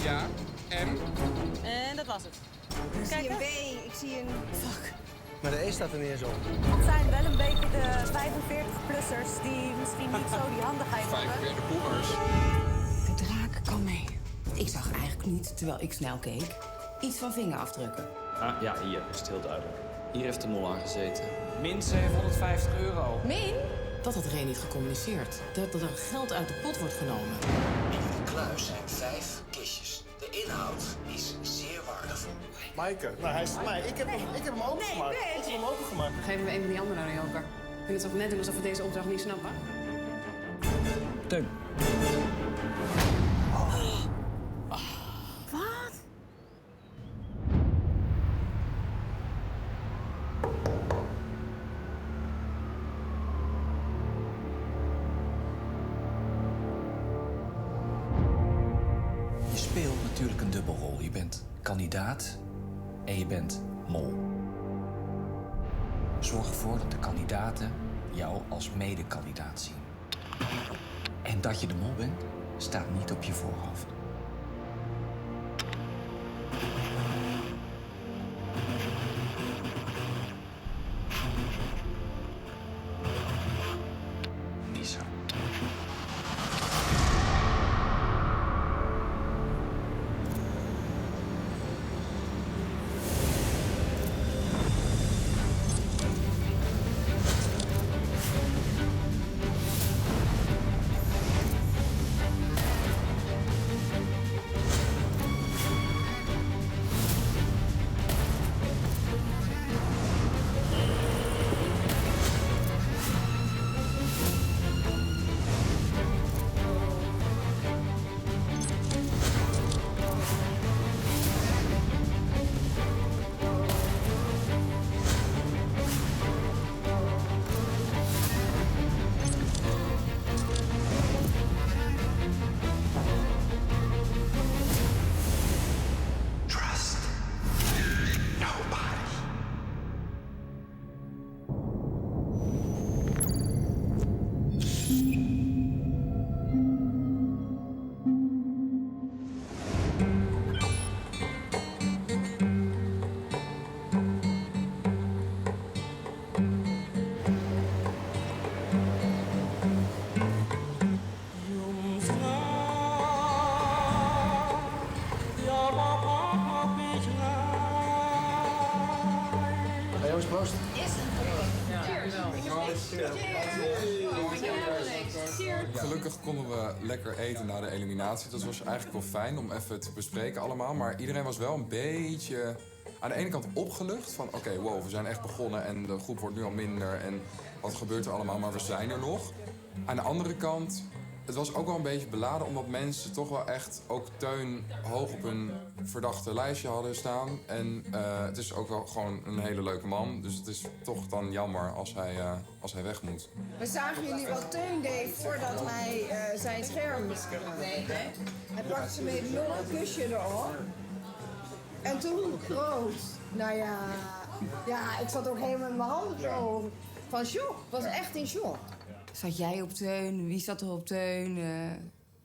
ja, M. En dat was het. Ik zie een B, ik zie een... Fuck. Maar de E staat er niet eens op. Het zijn wel een beetje de 45-plussers die misschien niet zo die handigheid hebben. 45 boomers. De draak kan mee. Ik zag eigenlijk niet, terwijl ik snel keek, iets van vingerafdrukken. Ah, ja, hier is het heel duidelijk. Hier heeft de mol aan gezeten. Min 750 euro. Min? Dat had Ray niet gecommuniceerd. Dat er geld uit de pot wordt genomen. In de kluis zijn 5 kistjes. De inhoud is zeer waardevol. Maaike, nou hij is van mij. Ik heb hem opengemaakt. Ik heb hem opengemaakt. Geven we een van die anderen naar de joker. Kun je het toch net doen alsof we deze opdracht niet snappen? Teun. Wat? Je speelt natuurlijk een dubbelrol. Je bent kandidaat en je bent mol. Zorg ervoor dat de kandidaten jou als medekandidaat zien. En dat je de mol bent, staat niet op je voorhoofd. Niet zo. Hey jongens, proost. Gelukkig konden we lekker eten na de eliminatie. Dat was eigenlijk wel fijn om even te bespreken allemaal. Maar iedereen was wel een beetje aan de ene kant opgelucht. Van oké, wow, we zijn echt begonnen en de groep wordt nu al minder. En wat gebeurt er allemaal, maar we zijn er nog. Aan de andere kant, het was ook wel een beetje beladen. Omdat mensen toch wel echt ook Teun hoog op hun verdachte lijstje hadden staan. En het is ook wel gewoon een hele leuke man. Dus het is toch dan jammer als hij weg moet. We zagen jullie wat Teun deed voordat hij zijn scherm deed. Hij pakte ze met nog een kusje erop. En toen groot. Nou ja, ik zat ook helemaal met mijn handen zo. Van shock. Ik was echt in shock. Zat jij op Teun? Wie zat er op Teun?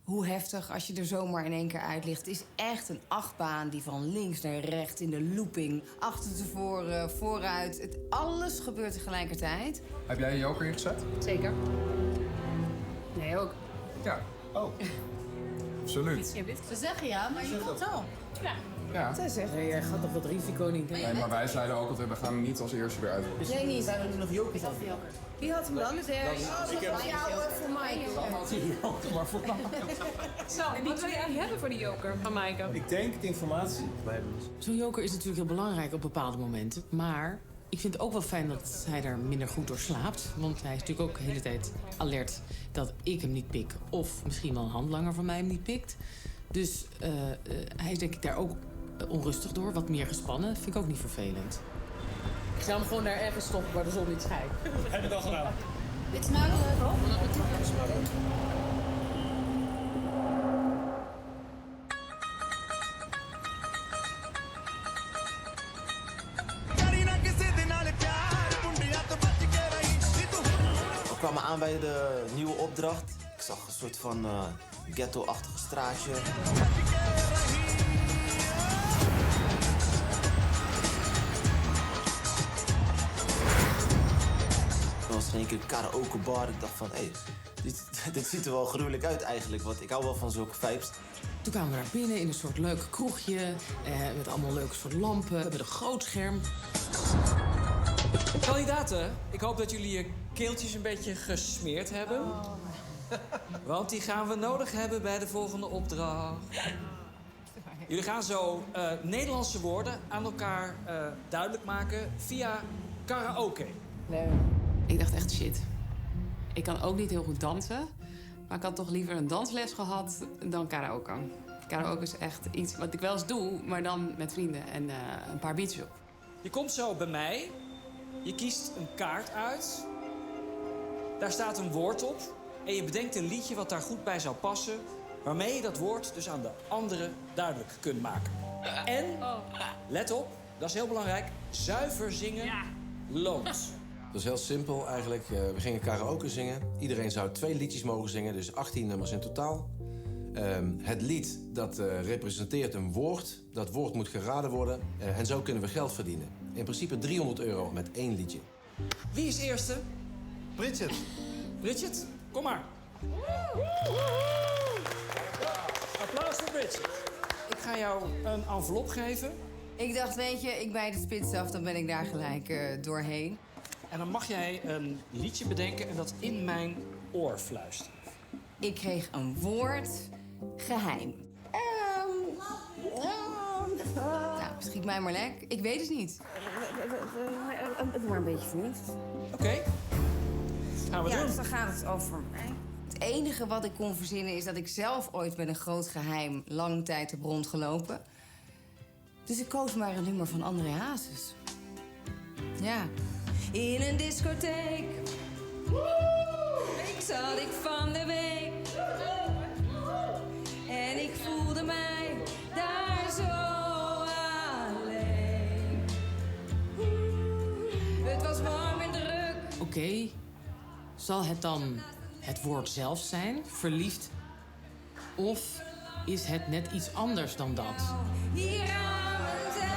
Hoe heftig als je er zomaar in één keer uit ligt. Het is echt een achtbaan die van links naar rechts in de looping. Achter tevoren, vooruit. Alles gebeurt tegelijkertijd. Heb jij een joker ingezet? Zeker. Nee, ook. Ja. Oh. Absoluut. Ze zeggen ja, maar je voelt zo. Ja. Zij zegt. Nee, jij gaat toch wat risico niet. Nee, maar wij zeiden ook dat we gaan hem niet als eerste weer uit. Nee, niet. Zijn er nu nog jokers over? Wie had hem dan? Dus dat was jou voor mij. Maar voor Zo, en wat wil je eigenlijk hebben voor die joker van Maaike? Ik denk informatie. Zo'n joker is natuurlijk heel belangrijk op bepaalde momenten. Maar ik vind het ook wel fijn dat hij er minder goed door slaapt. Want hij is natuurlijk ook de hele tijd alert dat ik hem niet pik. Of misschien wel een handlanger van mij hem niet pikt. Dus hij is denk ik daar ook onrustig door. Wat meer gespannen. Vind ik ook niet vervelend. Ik zou hem gewoon daar ergens stoppen waar de zon niet schijnt. Heb je het al gedaan? Dit smaakt wel. We kwamen aan bij de nieuwe opdracht. Ik zag een soort van ghetto-achtige straatje. Er was in één keer een karaokebar. Ik dacht van, hé, dit ziet er wel gruwelijk uit eigenlijk. Want ik hou wel van zulke vibes. Toen kwamen we daar binnen in een soort leuk kroegje. Met allemaal leuke soort lampen. We hebben een groot scherm. Kandidaten, ik hoop dat jullie je keeltjes een beetje gesmeerd hebben. Want die gaan we nodig hebben bij de volgende opdracht. Jullie gaan zo Nederlandse woorden aan elkaar duidelijk maken via karaoke. Leuk. Ik dacht echt, shit. Ik kan ook niet heel goed dansen. Maar ik had toch liever een dansles gehad dan karaoke. Karaoke is echt iets wat ik wel eens doe, maar dan met vrienden en een paar beats op. Je komt zo bij mij. Je kiest een kaart uit. Daar staat een woord op. En je bedenkt een liedje wat daar goed bij zou passen. Waarmee je dat woord dus aan de anderen duidelijk kunt maken. En, let op, dat is heel belangrijk. Zuiver zingen loont. Dat is heel simpel eigenlijk. We gingen karaoke zingen. Iedereen zou 2 liedjes mogen zingen, dus 18 nummers in totaal. Het lied dat representeert een woord. Dat woord moet geraden worden. En zo kunnen we geld verdienen. In principe €300 met 1 liedje. Wie is eerste? Bridget. Bridget, kom maar. Applaus voor Bridget. Ik ga jou een envelop geven. Ik dacht, weet je, ik bij de spits af, dan ben ik daar gelijk doorheen. En dan mag jij een liedje bedenken en dat in mijn oor fluisteren. Ik kreeg een woord geheim. Nou, schiet mij maar lek. Ik weet het niet. Het maar een beetje verliefd. Oké. Gaan we doen. Dus dan gaat het over mij. Het enige wat ik kon verzinnen is dat ik zelf ooit met een groot geheim lange tijd heb rondgelopen. Dus ik koos maar een nummer van André Hazes. Ja. In een discotheek. Ik zat ik van de week. En ik voelde mij daar zo alleen. Het was warm en druk. Oké, zal het dan het woord zelf zijn, verliefd? Of is het net iets anders dan dat? Hier aan mijn zij.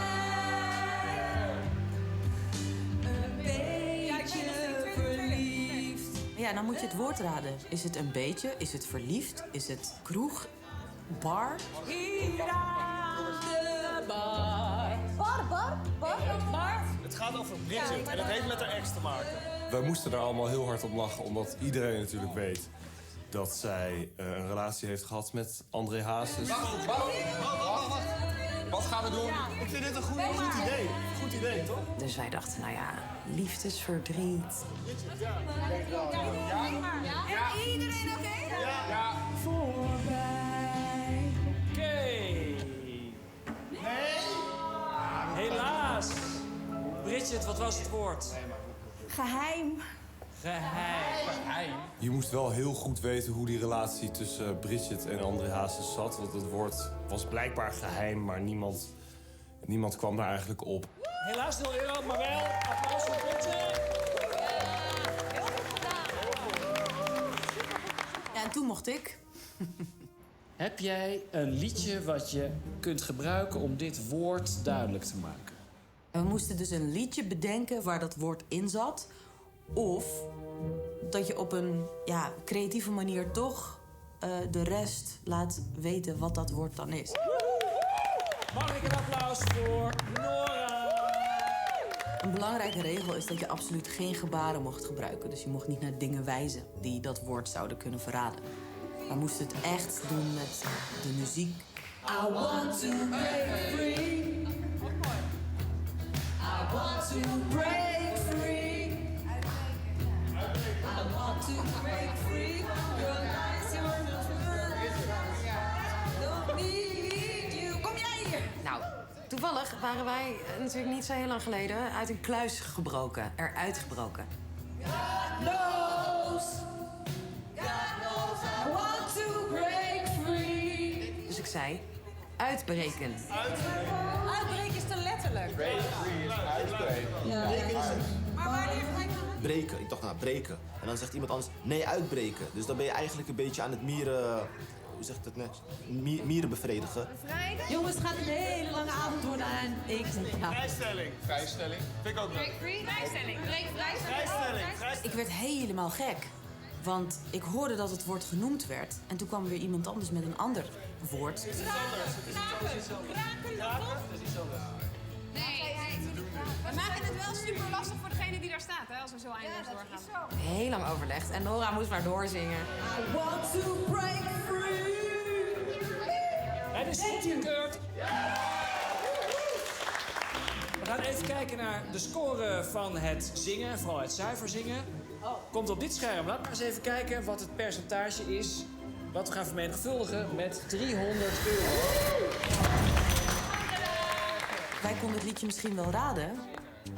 Een beetje verliefd. Ja, dan moet je het woord raden. Is het een beetje? Is het verliefd? Is het kroeg? Bar? Hier aan de bar. Bar? Het gaat over Bridget en het heeft met haar ex te maken. Wij moesten daar allemaal heel hard om lachen, omdat iedereen natuurlijk weet dat zij een relatie heeft gehad met André Hazes. Wacht. Wat gaan we doen? Ik vind dit een goed idee. Goed idee, toch? Dus wij dachten, nou ja, liefdesverdriet. Iedereen oké? Ja. Voorbij. Oké. Nee? Helaas. Bridget, wat was het woord? Geheim. Geheim. Je moest wel heel goed weten hoe die relatie tussen Bridget en André Hazes zat. Want het woord was blijkbaar geheim, maar niemand kwam daar eigenlijk op. Helaas €0, maar wel. Applaus voor Bridget. Ja, en toen mocht ik. Heb jij een liedje wat je kunt gebruiken om dit woord duidelijk te maken? En we moesten dus een liedje bedenken waar dat woord in zat. Of dat je op een creatieve manier toch de rest laat weten wat dat woord dan is. Mag ik een applaus voor Nora? Een belangrijke regel is dat je absoluut geen gebaren mocht gebruiken. Dus je mocht niet naar dingen wijzen die dat woord zouden kunnen verraden. We moesten het echt doen met de muziek. I want to break free. I want to break free. I want to break free. Your lies, your don't need you. Kom jij hier? Nou, toevallig waren wij natuurlijk niet zo heel lang geleden uit een kluis gebroken. Eruit gebroken. Knows. God knows I want to break free. Dus ik zei, uitbreken. Uitbreken is te letterlijk. Break free is uitbreken. Ja. Maar wanneer Breken. Ik dacht, breken. En dan zegt iemand anders, nee, uitbreken. Dus dan ben je eigenlijk een beetje aan het mieren hoe zeg ik dat net? Mieren bevredigen. Jongens, het gaat een hele lange avond worden en ik zeg ja. Vrijstelling. Vrijstelling. Vind ik ook leuk. Vrijstelling. Vrijstelling. Ik werd helemaal gek. Want ik hoorde dat het woord genoemd werd. En toen kwam er weer iemand anders met een ander woord. Nee, we maken het wel super lastig voor degene die daar staat, hè, als we zo eindeloos doorgaan. Heel lang overlegd. En Nora moest maar doorzingen. I want to break free. Het is goedgekeurd. We gaan even kijken naar de score van het zingen, vooral het zuiver zingen. Komt op dit scherm. Laat maar eens even kijken wat het percentage is wat we gaan vermenigvuldigen met €300. Wij konden het liedje misschien wel raden.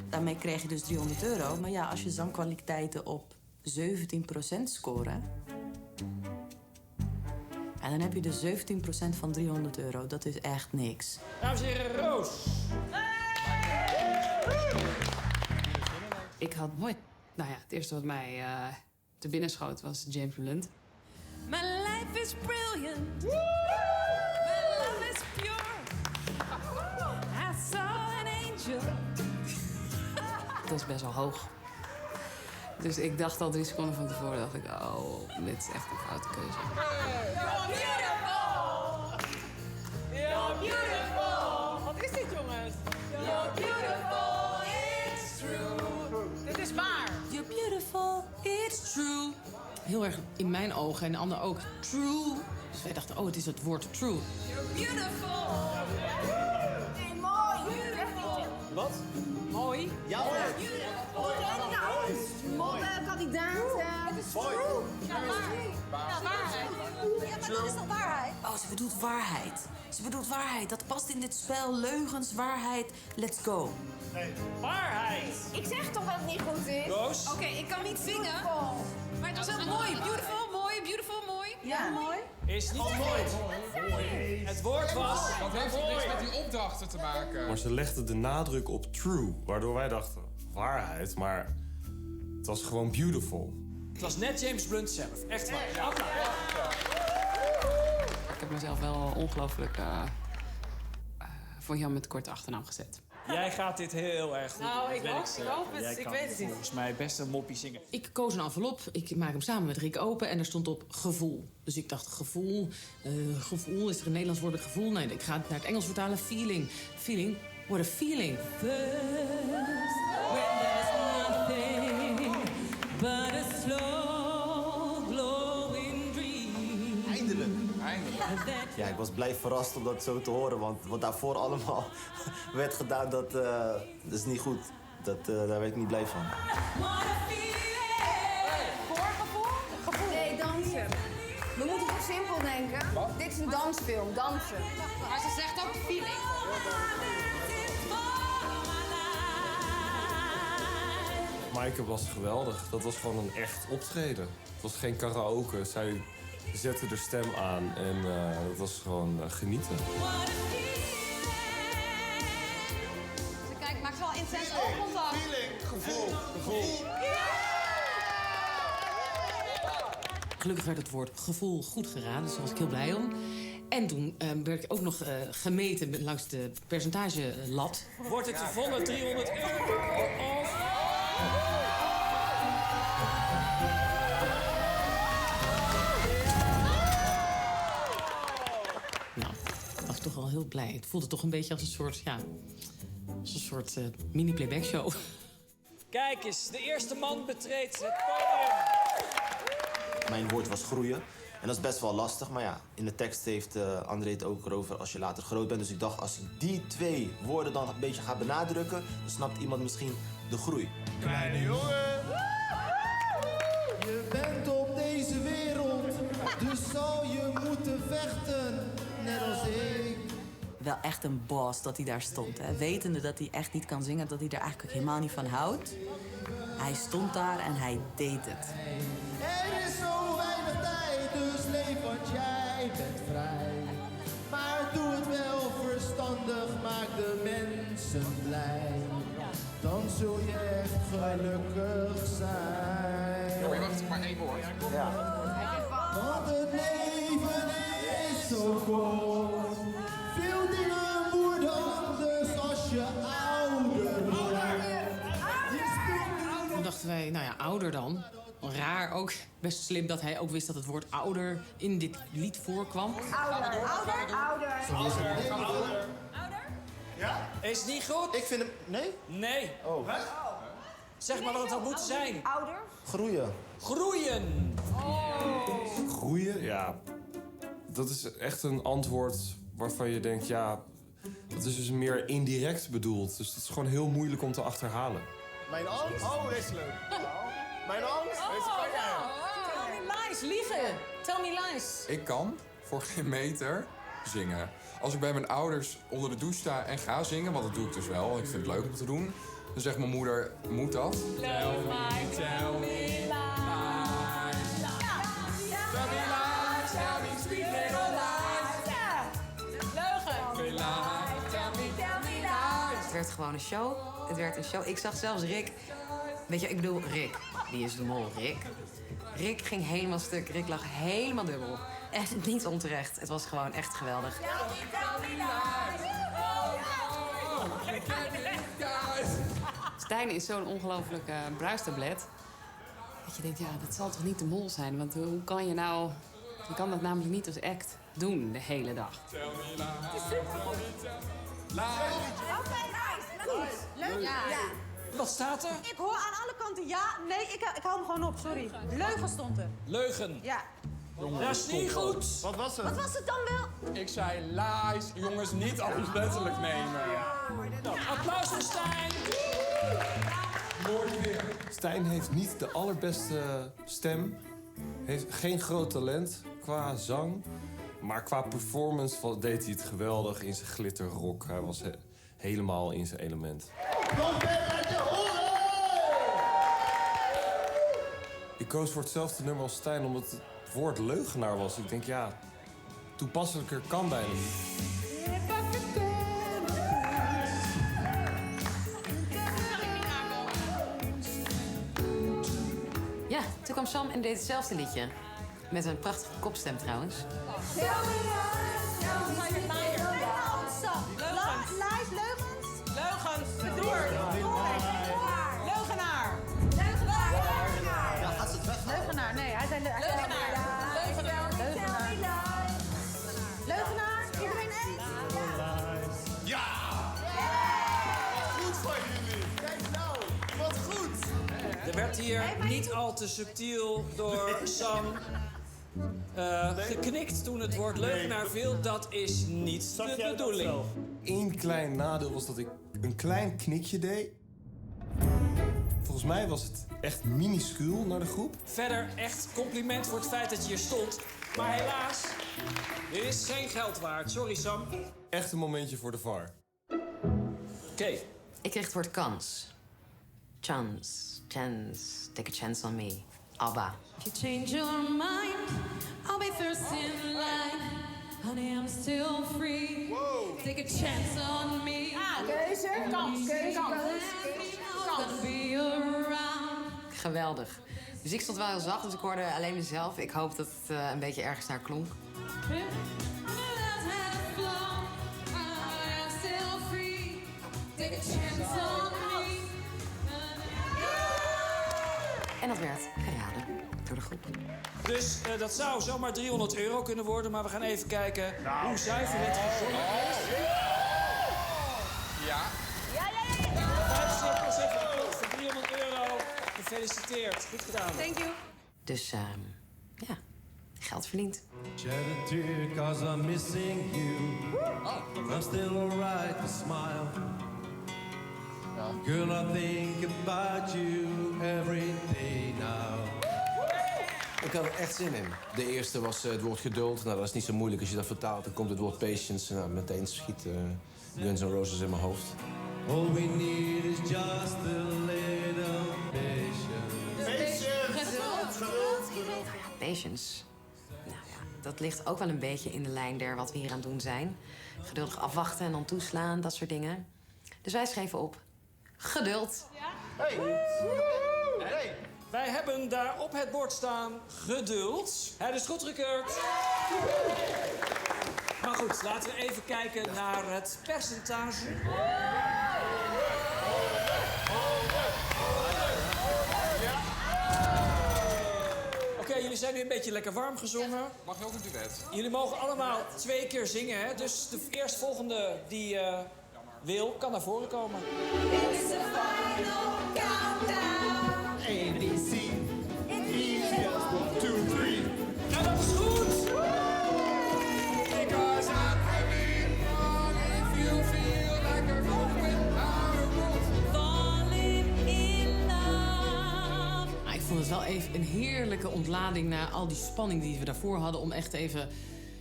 Daarmee kreeg je dus €300. Maar ja, als je zangkwaliteiten op 17% scoren... en dan heb je dus 17% van €300. Dat is echt niks. Dames en heren, Roos. Ik had nooit... Nou ja, het eerste wat mij te binnen schoot was James Blunt. My life is brilliant. My love is pure. I saw an angel. Dat is best wel hoog. Dus ik dacht al 3 seconden van tevoren, dacht ik, oh, dit is echt een foute keuze. You're beautiful. You're beautiful. Wat is dit, jongens? You're beautiful, it's true. Dit is waar. You're beautiful, it's true. Heel erg in mijn ogen en de ander ook true. Dus wij dachten, oh, het is het woord true. You're beautiful. Nee, mooi. Wat? Mooi. Ja, hoor. Molle kandidaat. Het is true. Ja, waarheid. Ja, maar dat is toch waarheid? Oh, ze bedoelt waarheid. Ze bedoelt waarheid. Dat past in dit spel. Leugens, waarheid. Let's go. Nee. Waarheid. Ik zeg toch dat het niet goed is? Roos. Oké, ik kan niet zingen. Maar het was wel mooi. Beautiful, mooi. Ja, mooi. Is niet mooi. Het woord was... Dat heeft ook niks met die opdrachten te maken. Maar ze legden de nadruk op true, waardoor wij dachten waarheid, maar het was gewoon beautiful. Het was net James Blunt zelf. Echt waar. Applaus. Ik heb mezelf wel ongelooflijk voor Jan met korte achternaam gezet. Jij gaat dit heel erg goed. Nou, doen, ik dat hoop- weet ik hoop het. Jij Ik kan weet het niet. volgens mij best een moppie zingen. Ik koos een envelop. Ik maak hem samen met Rick open en er stond op gevoel. Dus ik dacht, gevoel, gevoel, is er een Nederlands woord met gevoel? Nee, ik ga het naar het Engels vertalen. Feeling. Feeling, what a feeling. First, when there's nothing but a slow glowing dream. Eindelijk. Eindelijk. Ja, ik was blij verrast om dat zo te horen, want wat daarvoor allemaal werd gedaan, dat is niet goed. Daar werd ik niet blij van. Gevoel. Nee, dansen. We moeten toch simpel denken? Dit is een dansfilm, dansen. Maar ze zegt ook feeling. Maaike was geweldig. Dat was gewoon een echt optreden. Het was geen karaoke. Zij zette de stem aan en het was gewoon genieten. Ze kijkt, maakt wel intens oogcontact. Gevoel. Gelukkig werd het woord gevoel goed geraden, dus daar was ik heel blij om. En toen werd ik ook nog gemeten langs de percentagelat. Wordt het de volle €300 of... Nou, ik was toch wel heel blij. Het voelde toch een beetje als een soort, ja, als een soort mini-playback show. Kijk eens, de eerste man betreedt het podium. Mijn woord was groeien. En dat is best wel lastig, maar ja, in de tekst heeft André het ook erover als je later groot bent. Dus ik dacht, als ik die 2 woorden dan een beetje ga benadrukken, dan snapt iemand misschien de groei. Kleine jongen. Je bent op deze wereld, dus zal je moeten vechten, net als ik. Wel echt een boss dat hij daar stond. Hè? Wetende dat hij echt niet kan zingen, dat hij er eigenlijk ook helemaal niet van houdt. Hij stond daar en hij deed het. Er is zo weinig tijd, dus leef want jij bent vrij. Maar doe het wel verstandig, maak de mensen blij. Dan zul je echt gelukkig zijn. Ja, maar je wacht maar 1 woord. Ja. Want het leven zo kort. Veel dingen worden anders als je ouder wordt. Toen dachten wij, nou ja, ouder dan. Raar ook. Best slim dat hij ook wist dat het woord ouder in dit lied voorkwam. Ouder. Ja? Is niet goed? Ik vind hem... Nee? Nee. Oh. Wat? Zeg maar wat het had moeten zijn. Ouder. Groeien. Groeien. Groeien? Ja. Dat is echt een antwoord waarvan je denkt, ja... Dat is dus meer indirect bedoeld. Dus het is gewoon heel moeilijk om te achterhalen. Mijn angst? Oh, deze is leuk. Mijn angst? Deze kan jij. Tell me lies, liegen. Tell me lies. Ik kan voor geen meter zingen. Als ik bij mijn ouders onder de douche sta en ga zingen, want dat doe ik dus wel, ik vind het leuk om te doen, dan zegt mijn moeder, moet dat? Tell me sweet little lies. Leugen. Het werd gewoon een show. Het werd een show. Ik zag zelfs Rick. Weet je, ik bedoel, Rick. Die is de mol, Rick. Rick ging helemaal stuk. Rick lag helemaal dubbel. Echt niet onterecht. Het was gewoon echt geweldig. Stijn is zo'n ongelofelijke bruistablet. Dat je denkt, ja, dat zal toch niet de mol zijn? Want hoe kan je nou... Je kan dat namelijk niet als act doen de hele dag. Goed. Leuk. Ja. Wat staat er? Ik hoor aan alle kanten ja. Nee, ik hou hem gewoon op, sorry. Leugen stond er. Leugen. Ja. Dat is niet goed. Wat was het? Wat was het dan wel? Ik zei lies, jongens, niet alles letterlijk nemen. Applaus voor Stijn. Mooi weer. Stijn heeft niet de allerbeste stem. Heeft geen groot talent qua zang. Maar qua performance deed hij het geweldig in zijn glitterrok. Hij was helemaal in zijn element. Ik koos voor hetzelfde nummer als Stijn omdat het woord leugenaar was. Ik denk, ja, toepasselijker kan bijna niet. Ja, toen kwam Sam en deed hetzelfde liedje. Met een prachtige kopstem trouwens. Leugens. Bedroer. Leugenaar. Ja, gaat ze het weg? Leugenaar, nee, hij zei leugenaar. Leugenaar, iedereen eens? Ja! Goed van jullie. Kijk nou, wat goed. Er werd hier niet al te subtiel door Sam geknikt toen het woord leugenaar viel. Dat is niet de bedoeling. Eén klein nadeel was dat ik een klein knikje deed. Volgens mij was het echt minuscuul naar de groep. Verder echt compliment voor het feit dat je hier stond. Maar helaas, dit is geen geld waard. Sorry Sam. Echt een momentje voor de VAR. Oké. Ik kreeg het woord kans. Chance, take a chance on me. ABBA. If you change your mind, I'll be first in line. Honey, I'm still free. Take a chance on me. Keuze. Gonna be around. Geweldig. Dus ik stond wel heel zacht, dus ik hoorde alleen mezelf. Ik hoop dat het een beetje ergens naar klonk. I'm still free. Take a chance on me. En dat werd geraden door de groep. Dus dat zou zomaar €300 kunnen worden. Maar we gaan even kijken hoe zuiver het gezongen is. Ja. 75% van de pot voor €300. Gefeliciteerd. Goed gedaan. Thank you. Dus ja, geld verdiend. Shed a tear 'cause I'm missing you. I'm still alright to smile. Girl, I think about you every day now. Ik had er echt zin in. De eerste was het woord geduld. Nou, dat is niet zo moeilijk als je dat vertaalt. Dan komt het woord patience. Nou, meteen schiet Guns N' Roses in mijn hoofd. All we need is just a little patience. Patience. Nou ja, dat ligt ook wel een beetje in de lijn der wat we hier aan het doen zijn. Geduldig afwachten en dan toeslaan, dat soort dingen. Dus wij schreven op geduld. Hey. Wij hebben daar op het bord staan geduld. Het is goedgekeurd. Goed, laten we even kijken naar het percentage. Oké, jullie zijn nu een beetje lekker warm gezongen. Mag je ook een duet? Jullie mogen allemaal 2 keer zingen, hè? Dus de eerstvolgende die wil, kan naar voren komen. It's the final countdown. A, B, C, E, F, 1, 2, 3. Nou, dat is goed! Because I'm having fun if you feel like a rock without a root. Falling in love. Nou, ik vond het wel even een heerlijke ontlading na al die spanning die we daarvoor hadden. Om echt even,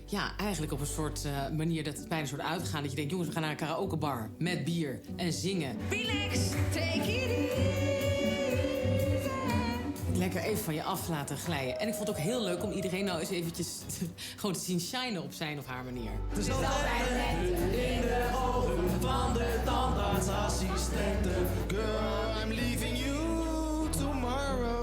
ja, eigenlijk op een soort manier dat het bijna een soort uitgaan. Dat je denkt, jongens, we gaan naar een karaokebar met bier en zingen. Relax, take it easy. Lekker even van je af laten glijden. En ik vond het ook heel leuk om iedereen nou eens eventjes gewoon te zien shinen op zijn of haar manier. Het is altijd lente in de ogen van de tandartsassistenten. Girl, I'm leaving you tomorrow.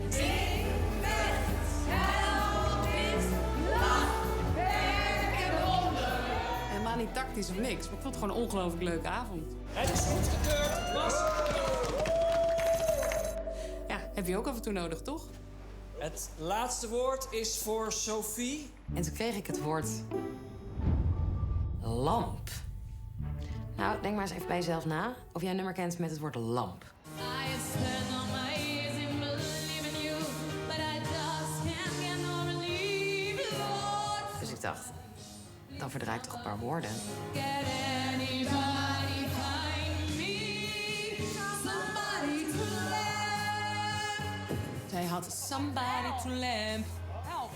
Zing, vecht, huil, wint, lach, werk en wonder. Helemaal niet tactisch of niks, maar ik vond het gewoon een ongelooflijk leuke avond. Het is goedgekeurd, Bas. Ja, heb je ook af en toe nodig, toch? Het laatste woord is voor Sophie. En toen kreeg ik het woord... lamp. Nou, denk maar eens even bij jezelf na of jij een nummer kent met het woord lamp. I have spent all my years in believing you, but I just can't get no relief, Lord. Dus ik dacht, dan verdraai ik toch een paar woorden. Get anybody find me somebody to love. Zij had Somebody to Lamp.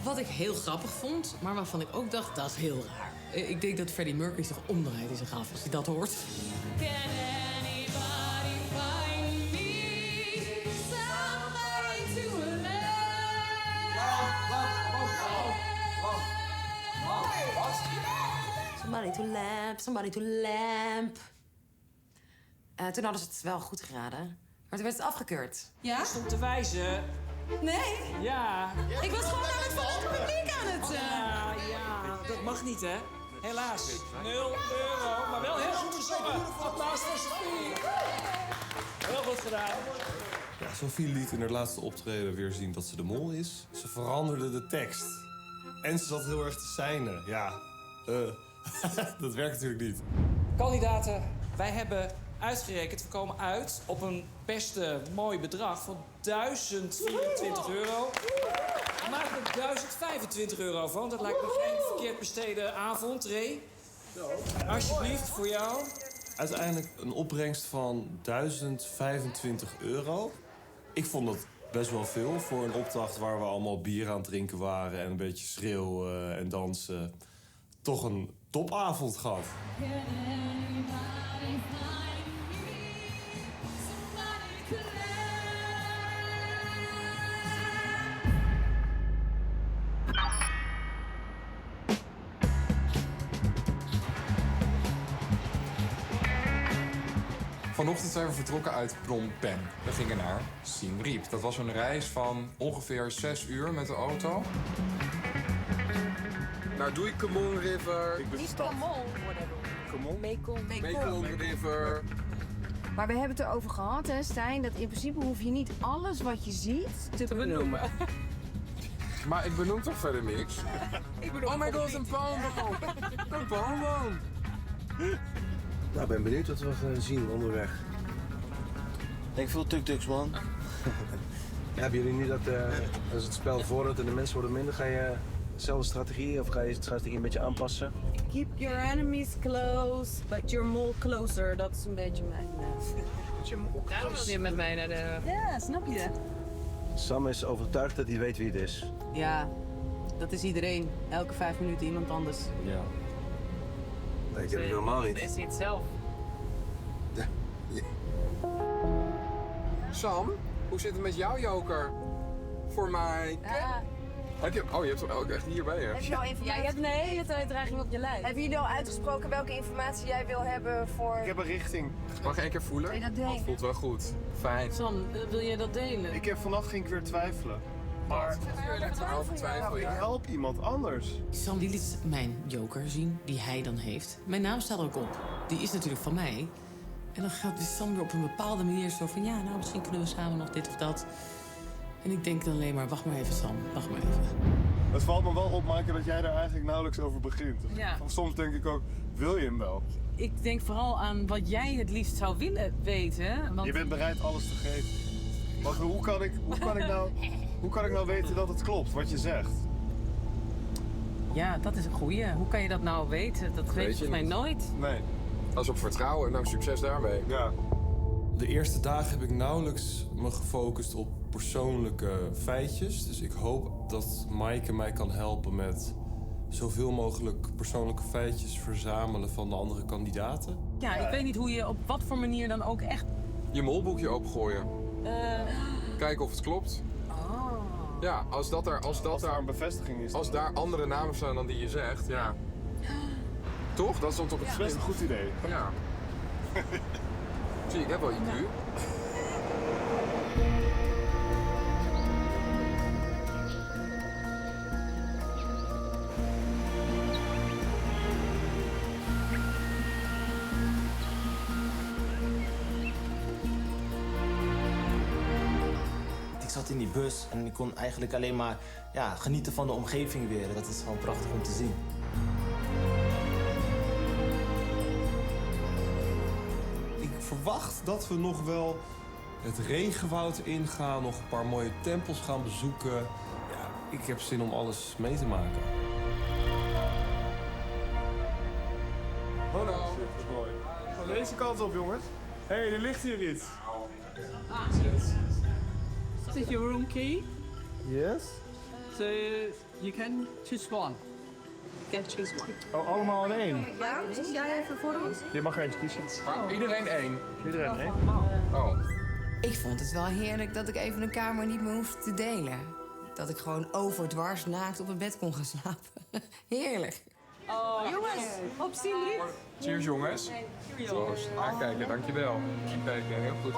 Wat ik heel grappig vond, maar waarvan ik ook dacht, dat is heel raar. Ik denk dat Freddie Mercury zich omdraait in zijn graf als hij dat hoort. Can anybody find me somebody to Somebody to lamp, somebody to lamp. Toen hadden ze het wel goed geraden, maar toen werd het afgekeurd. Ja? Stond te wijzen. Nee? Ja. Ik was gewoon aan het van het publiek aan het... Ja, dat mag niet, hè? Helaas. 0 euro, maar wel heel goed gezongen. Applaus voor Sophie. Heel goed gedaan. Ja, Sophie liet in haar laatste optreden weer zien dat ze de mol is. Ze veranderde de tekst. En ze zat heel erg te seinen. Ja, dat werkt natuurlijk niet. Kandidaten, wij hebben uitgerekend, we komen uit op een beste mooi bedrag van 1024 euro. We maken er 1025 euro van. Dat lijkt me geen verkeerd besteden avond, Ray. Alsjeblieft, voor jou. Uiteindelijk een opbrengst van 1025 euro. Ik vond dat best wel veel voor een opdracht waar we allemaal bier aan het drinken waren en een beetje schreeuwen en dansen. Toch een topavond gehad. Can anybody find me somebody to love? Vanochtend zijn we vertrokken uit Phnom Penh. We gingen naar Siem Reap. Dat was een reis van ongeveer 6 uur met de auto. Nou, doei Camon River. Niet Camon worden. Camon? Mekong River. Maar we hebben het erover gehad, hè, Stijn, dat in principe hoef je niet alles wat je ziet te benoemen. Maar ik benoem toch verder niks? Oh my god, een palmboom! Een palmboom! Nou, ik ben benieuwd wat we gaan zien onderweg. Ik denk veel tuk-tuks, man. Hebben jullie niet dat als het spel vordert en de mensen worden minder, ga je dezelfde strategie of ga je het strategie een beetje aanpassen? Keep your enemies close, but your mole closer. Dat is een beetje mijn... Daarom wil je met mij naar de... Ja, snap je dat? Sam is overtuigd dat hij weet wie het is. Ja, dat is iedereen. Elke 5 minuten iemand anders. Ja. Nee, ik heb het helemaal niet. Is hij het zelf? Sam, hoe zit het met jouw joker? Voor mij. Heb je, je hebt hem ook echt hierbij, hè? Heb je al informatie? Ja, je hebt een hele dreiging op je lijf. Hebben jullie al uitgesproken welke informatie jij wil hebben voor... Ik heb een richting. Mag ik 1 keer voelen? Wil je dat delen? Het voelt wel goed. Fijn. Sam, wil jij dat delen? Vannacht ging ik weer twijfelen. Maar daarover twijfel je. Ik help iemand anders. Sam die liet mijn joker zien, die hij dan heeft. Mijn naam staat er ook op. Die is natuurlijk van mij. En dan gaat Sam weer op een bepaalde manier zo van... ja, nou, misschien kunnen we samen nog dit of dat. En ik denk dan alleen maar, wacht maar even, Sam. Wacht maar even. Het valt me wel op, Maaike, dat jij daar eigenlijk nauwelijks over begint. Ja. Soms denk ik ook, wil je hem wel? Ik denk vooral aan wat jij het liefst zou willen weten. Want... Je bent bereid alles te geven. Maar hoe kan ik nou weten dat het klopt, wat je zegt? Ja, dat is een goeie. Hoe kan je dat nou weten? Dat weet je volgens mij nooit. Nee. Als op vertrouwen, nou succes daarmee. Ja. De eerste dagen heb ik nauwelijks me gefocust op persoonlijke feitjes. Dus ik hoop dat Maaike mij kan helpen met zoveel mogelijk persoonlijke feitjes verzamelen van de andere kandidaten. Ja, ik weet niet hoe je op wat voor manier dan ook echt... Je molboekje opengooien. Kijken of het klopt. Ja, als daar een bevestiging is. Als daar andere namen staan dan die je zegt, ja. Toch? Dat is dan toch het best een goed idee. Ja. Zie, ik heb wel IQ. Ik zat in die bus en ik kon eigenlijk alleen maar genieten van de omgeving weer. Dat is gewoon prachtig om te zien. Ik verwacht dat we nog wel het regenwoud ingaan, nog een paar mooie tempels gaan bezoeken. Ja, ik heb zin om alles mee te maken. Hallo. Mooi. Van deze kant op, jongens. Hé, er ligt hier iets. Is this your room key? Yes. So you can choose one. You can choose one. Oh, allemaal in één? Ja, zie jij even voor ons? Je mag er eentje kiezen. Iedereen één. Iedereen één? Oh. Ik vond het wel heerlijk dat ik even een kamer niet meer hoefde te delen. Dat ik gewoon overdwars naakt op het bed kon gaan slapen. Heerlijk. Oh, jongens, op Sigrid. Cheers, jongens. Proost. Aankijken, dankjewel. Aankijken, heel goed.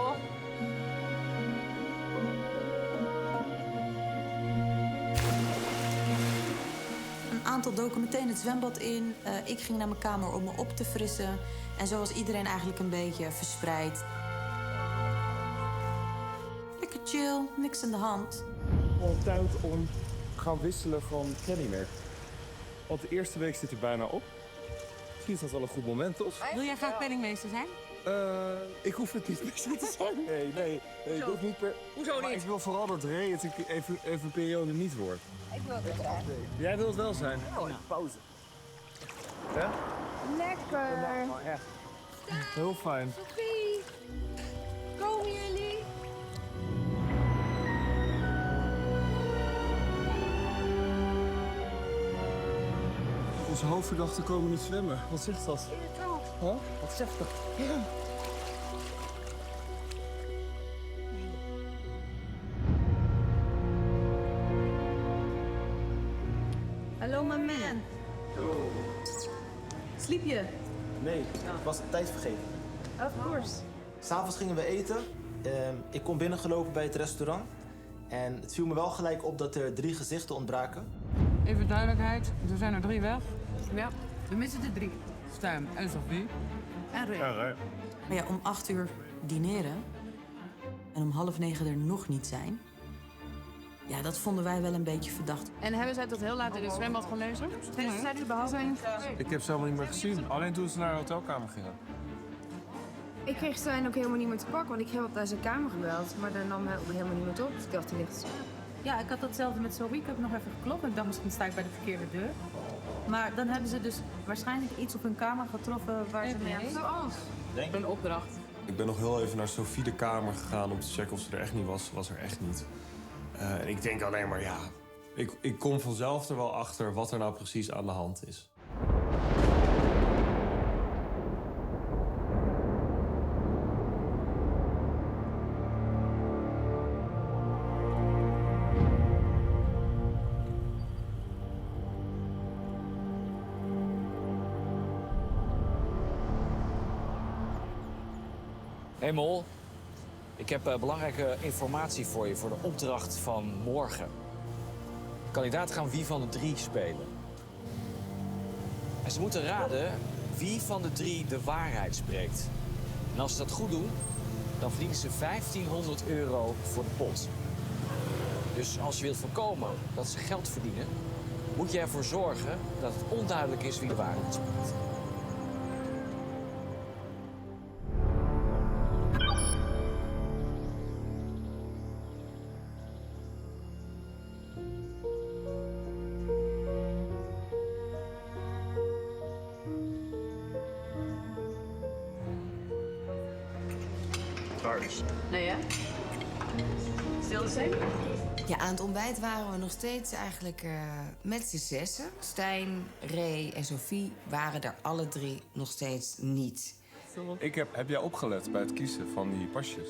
Een aantal doken meteen het zwembad in. Ik ging naar mijn kamer om me op te frissen. En zo was iedereen eigenlijk een beetje verspreid. Lekker chill, niks aan de hand. Gewoon tijd om te gaan wisselen van kledingmerk. Want de eerste week zit er bijna op. Misschien is dat wel een goed moment, toch? Wil jij graag penningmeester zijn? Ik hoef het niet per se te zijn. Nee, ik hoef niet per... Hoezo niet? Maar ik wil vooral dat Ray het even een periode niet wordt. Ik wil het zijn. Jij wilt wel zijn? Oh, pauze. Ja? Lekker. Nou, echt. Heel fijn. Sophie, komen jullie? Onze hoofdverdachten komen niet zwemmen. Wat zegt dat? Huh? Wat zegt dat? Ja. Hallo, my man. Sliep je? Nee, ik was de tijd vergeten. Of course. S'avonds gingen we eten. Ik kom binnengelopen bij het restaurant. En het viel me wel gelijk op dat er 3 gezichten ontbraken. Even duidelijkheid, er zijn er 3 weg. Ja, we missen er 3. Stijn en Sophie. En Rick. Ja, Ray. Maar ja, om 8 uur dineren en om 8:30 er nog niet zijn. Ja, dat vonden wij wel een beetje verdacht. En hebben zij tot heel laat in het zwembad gelezen? Zijn er überhaupt Ik heb ze helemaal niet meer gezien. Alleen toen ze naar de hotelkamer gingen. Ik kreeg Stijn ook helemaal niet meer te pakken, want ik heb op naar zijn kamer gebeld. Maar daar nam hij ook helemaal niet meer op. Dus ik dacht, hij ligt te slapen. Ja, ik had datzelfde met Zoe. Ik heb nog even geklopt. Ik dacht, misschien sta ik bij de verkeerde deur. Maar dan hebben ze dus waarschijnlijk iets op hun kamer getroffen waar ze mee aan de Zoals? Een opdracht. Ik ben nog heel even naar Sophie de kamer gegaan om te checken of ze er echt niet was. Ze was er echt niet. En ik denk alleen maar, ja, ik kom vanzelf er wel achter wat er nou precies aan de hand is. Hey Mol, ik heb belangrijke informatie voor je voor de opdracht van morgen. De kandidaten gaan wie van de 3 spelen. En ze moeten raden wie van de 3 de waarheid spreekt. En als ze dat goed doen, dan verdienen ze €1500 voor de pot. Dus als je wilt voorkomen dat ze geld verdienen, moet je ervoor zorgen dat het onduidelijk is wie de waarheid spreekt. Nee, ja? Stil de zeker? Ja, aan het ontbijt waren we nog steeds eigenlijk met z'n zessen. Stijn, Ray en Sophie waren er alle 3 nog steeds niet. Heb jij opgelet bij het kiezen van die pasjes?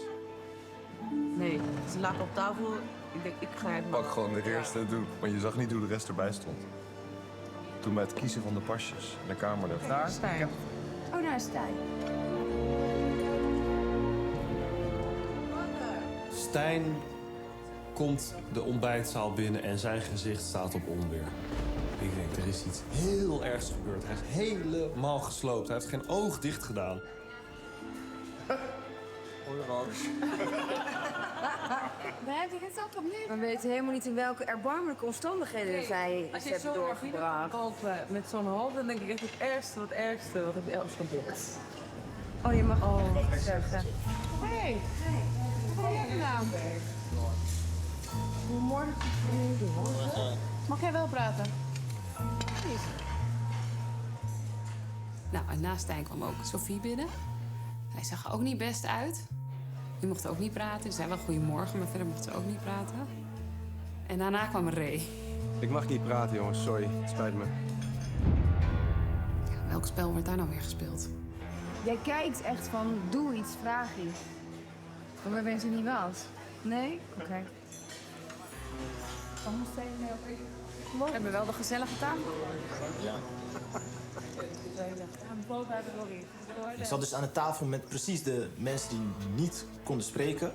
Nee, ze lagen op tafel. Ik denk, ik ga het Pak gewoon de eerste doen, want je zag niet hoe de rest erbij stond. Toen bij het kiezen van de pasjes, de kamer daar. Daar? Stijn. Oh, daar is Stijn. Stijn komt de ontbijtzaal binnen en zijn gezicht staat op onweer. Ik denk, er is iets heel ergs gebeurd. Hij is helemaal gesloopt. Hij heeft geen oog dicht gedaan. Hoi, Roos. We hebben het ook opnieuw. We weten helemaal niet in welke erbarmelijke omstandigheden zij Als het je hebben zo'n doorgebracht. kopen met zo'n hoofd, dan denk ik echt het ergste wat heb je alles gebeurd. Oh, je mag niet zeggen. Hey. Wat heb je nou? Goedemorgen. Mag jij wel praten? Nou, en naast Stijn kwam ook Sophie binnen. Hij zag er ook niet best uit. Die mocht ook niet praten. Ze zei wel goedemorgen, maar verder mocht ze ook niet praten. En daarna kwam Ray. Ik mag niet praten, jongens. Sorry. Het spijt me. Ja, welk spel wordt daar nou weer gespeeld? Jij kijkt echt van, doe iets, vraag iets. Maar wij weten niet wat. Nee? Oké. We hebben wel de gezellige tafel. Ja. Boven hebben we Rory. Ik zat dus aan de tafel met precies de mensen die niet konden spreken.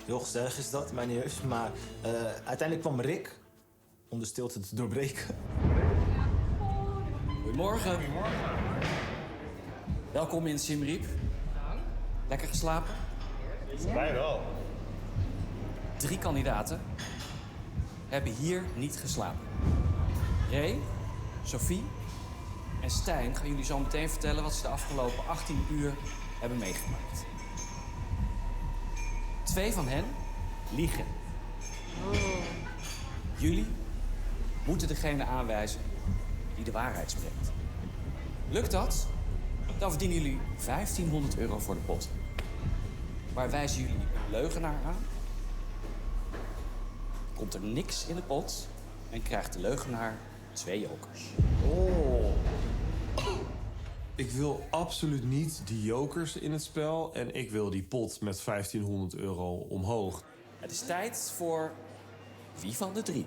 Heel gezellig is dat, mijn neus. Maar uiteindelijk kwam Rick om de stilte te doorbreken. Goedemorgen. Welkom in Siem Reap. Lekker geslapen? Wij wel. 3 kandidaten hebben hier niet geslapen. Ray, Sophie en Stijn gaan jullie zo meteen vertellen wat ze de afgelopen 18 uur hebben meegemaakt. 2 van hen liegen. Jullie moeten degene aanwijzen die de waarheid spreekt. Lukt dat? Dan verdienen jullie €1500 voor de pot. Maar wijzen jullie een leugenaar aan, komt er niks in de pot en krijgt de leugenaar 2 jokers. Oh. Ik wil absoluut niet die jokers in het spel. En ik wil die pot met €1500 omhoog. Het is tijd voor wie van de 3.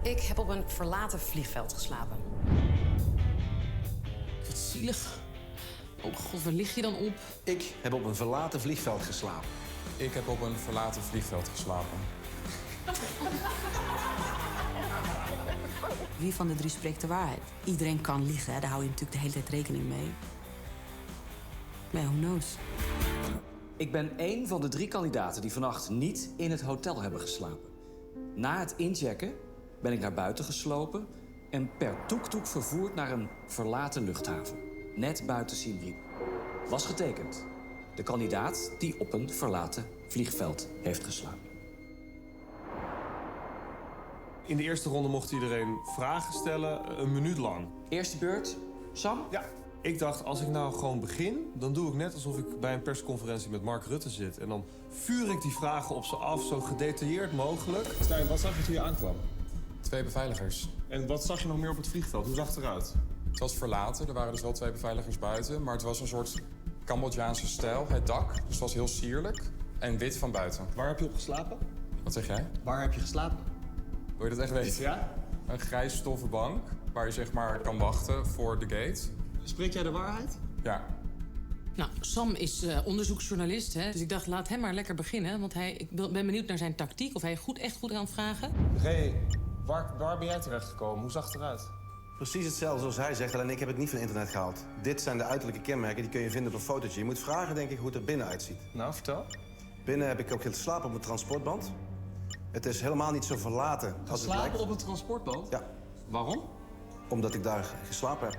Ik heb op een verlaten vliegveld geslapen. Wat zielig. Oh god, waar lig je dan op? Ik heb op een verlaten vliegveld geslapen. Ik heb op een verlaten vliegveld geslapen. Wie van de 3 spreekt de waarheid? Iedereen kan liegen, hè? Daar hou je natuurlijk de hele tijd rekening mee. Maar ja, who knows? Ik ben één van de 3 kandidaten die vannacht niet in het hotel hebben geslapen. Na het inchecken ben ik naar buiten geslopen en per toek-toek vervoerd naar een verlaten luchthaven. Net buiten Siem Reap. Was getekend. De kandidaat die op een verlaten vliegveld heeft geslapen. In de eerste ronde mocht iedereen vragen stellen, 1 minuut lang. Eerste beurt, Sam? Ja. Ik dacht, als ik nou gewoon begin, dan doe ik net alsof ik bij een persconferentie met Mark Rutte zit. En dan vuur ik die vragen op ze af, zo gedetailleerd mogelijk. Stijn, wat zag je toen je aankwam? 2 beveiligers. En wat zag je nog meer op het vliegveld? Hoe zag het eruit? Het was verlaten, er waren dus wel 2 beveiligers buiten. Maar het was een soort Cambodjaanse stijl, het dak. Dus het was heel sierlijk en wit van buiten. Waar heb je op geslapen? Wat zeg jij? Waar heb je geslapen? Wil je dat echt weten? Ja? Een grijs stoffen bank, waar je zeg maar kan wachten voor de gate. Spreek jij de waarheid? Ja. Nou, Sam is onderzoeksjournalist, hè? Dus ik dacht, laat hem maar lekker beginnen. Want ik ben benieuwd naar zijn tactiek, of hij echt goed kan vragen. Ray, waar ben jij terechtgekomen? Hoe zag het eruit? Precies hetzelfde zoals hij zegt, alleen ik heb het niet van internet gehaald. Dit zijn de uiterlijke kenmerken, die kun je vinden op een fotootje. Je moet vragen, denk ik, hoe het er binnen uitziet. Nou, vertel. Binnen heb ik ook geslapen op een transportband. Het is helemaal niet zo verlaten als het lijkt. Slapen op een transportband? Ja. Waarom? Omdat ik daar geslapen heb.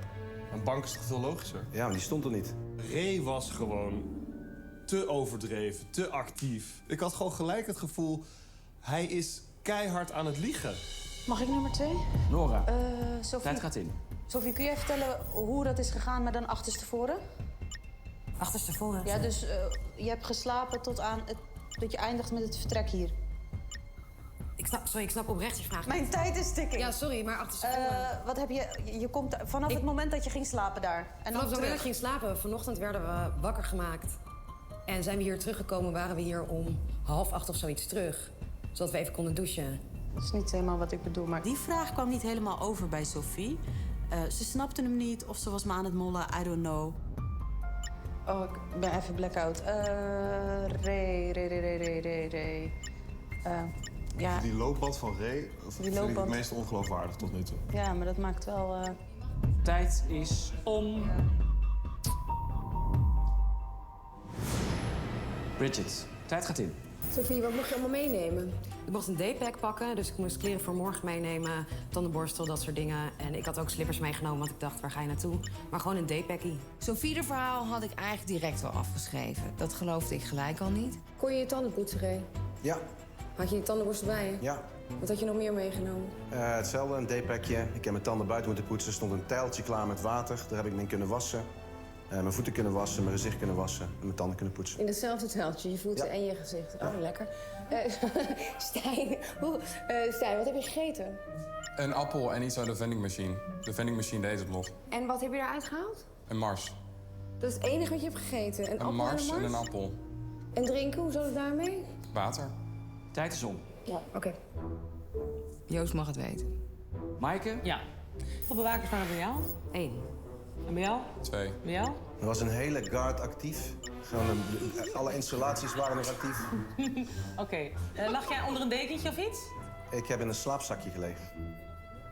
Een bank is toch veel logischer? Ja, maar die stond er niet. Ray was gewoon te overdreven, te actief. Ik had gewoon gelijk het gevoel, hij is keihard aan het liegen. Mag ik nummer 2? Nora, Sophie. tijd gaat in. Sophie, kun jij vertellen hoe dat is gegaan, maar dan achterstevoren? Achterstevoren? Ja, dus je hebt geslapen tot aan dat je eindigt met het vertrek hier. Ik snap oprecht je vraag. Mijn tijd is ticking. Ja, sorry, maar achterstevoren. Wat heb je komt vanaf het moment dat je ging slapen daar. En Vanaf het moment dat ik terug. ging slapen, vanochtend werden we wakker gemaakt. En zijn we hier teruggekomen, waren we hier om 7:30 of zoiets terug. Zodat we even konden douchen. Dat is niet helemaal wat ik bedoel, maar... Die vraag kwam niet helemaal over bij Sophie. Ze snapte hem niet of ze was me aan het mollen, I don't know. Oh, ik ben even blackout. Ray. Ja. Die loopband van Ray vind ik het meest ongeloofwaardig tot nu toe. Ja, maar dat maakt wel... Tijd is om. Bridget, tijd gaat in. Sophie, wat mocht je allemaal meenemen? Ik mocht een daypack pakken, dus ik moest kleren voor morgen meenemen. Tandenborstel, dat soort dingen. En ik had ook slippers meegenomen, want ik dacht, waar ga je naartoe? Maar gewoon een daypackie. Sophie's verhaal had ik eigenlijk direct wel afgeschreven. Dat geloofde ik gelijk al niet. Kon je je tanden poetsen, Ray? Ja. Had je je tandenborstel bij je? Ja. Wat had je nog meer meegenomen? Hetzelfde, een daypackje. Ik heb mijn tanden buiten moeten poetsen. Er stond een tijltje klaar met water. Daar heb ik me in kunnen wassen. Mijn voeten kunnen wassen, mijn gezicht kunnen wassen en mijn tanden kunnen poetsen. In hetzelfde teltje, je voeten en je gezicht. Oh, lekker. Stijn, Stijn, wat heb je gegeten? Een appel en iets uit de vending machine. De vending machine deed het nog. En wat heb je eruit gehaald? Een Mars. Dat is het enige wat je hebt gegeten. Een appel Mars en en een appel. En drinken, hoe zat het daarmee? Water. Tijd is om. Ja, oké. Joost mag het weten. Maaike? Ja. Hoeveel bewakers waren er bij jou? 1. En bij jou? 2. Bij jou? Er was een hele guard actief. Gewoon alle installaties waren nog actief. Oké. Lag jij onder een dekentje of iets? Ik heb in een slaapzakje gelegen.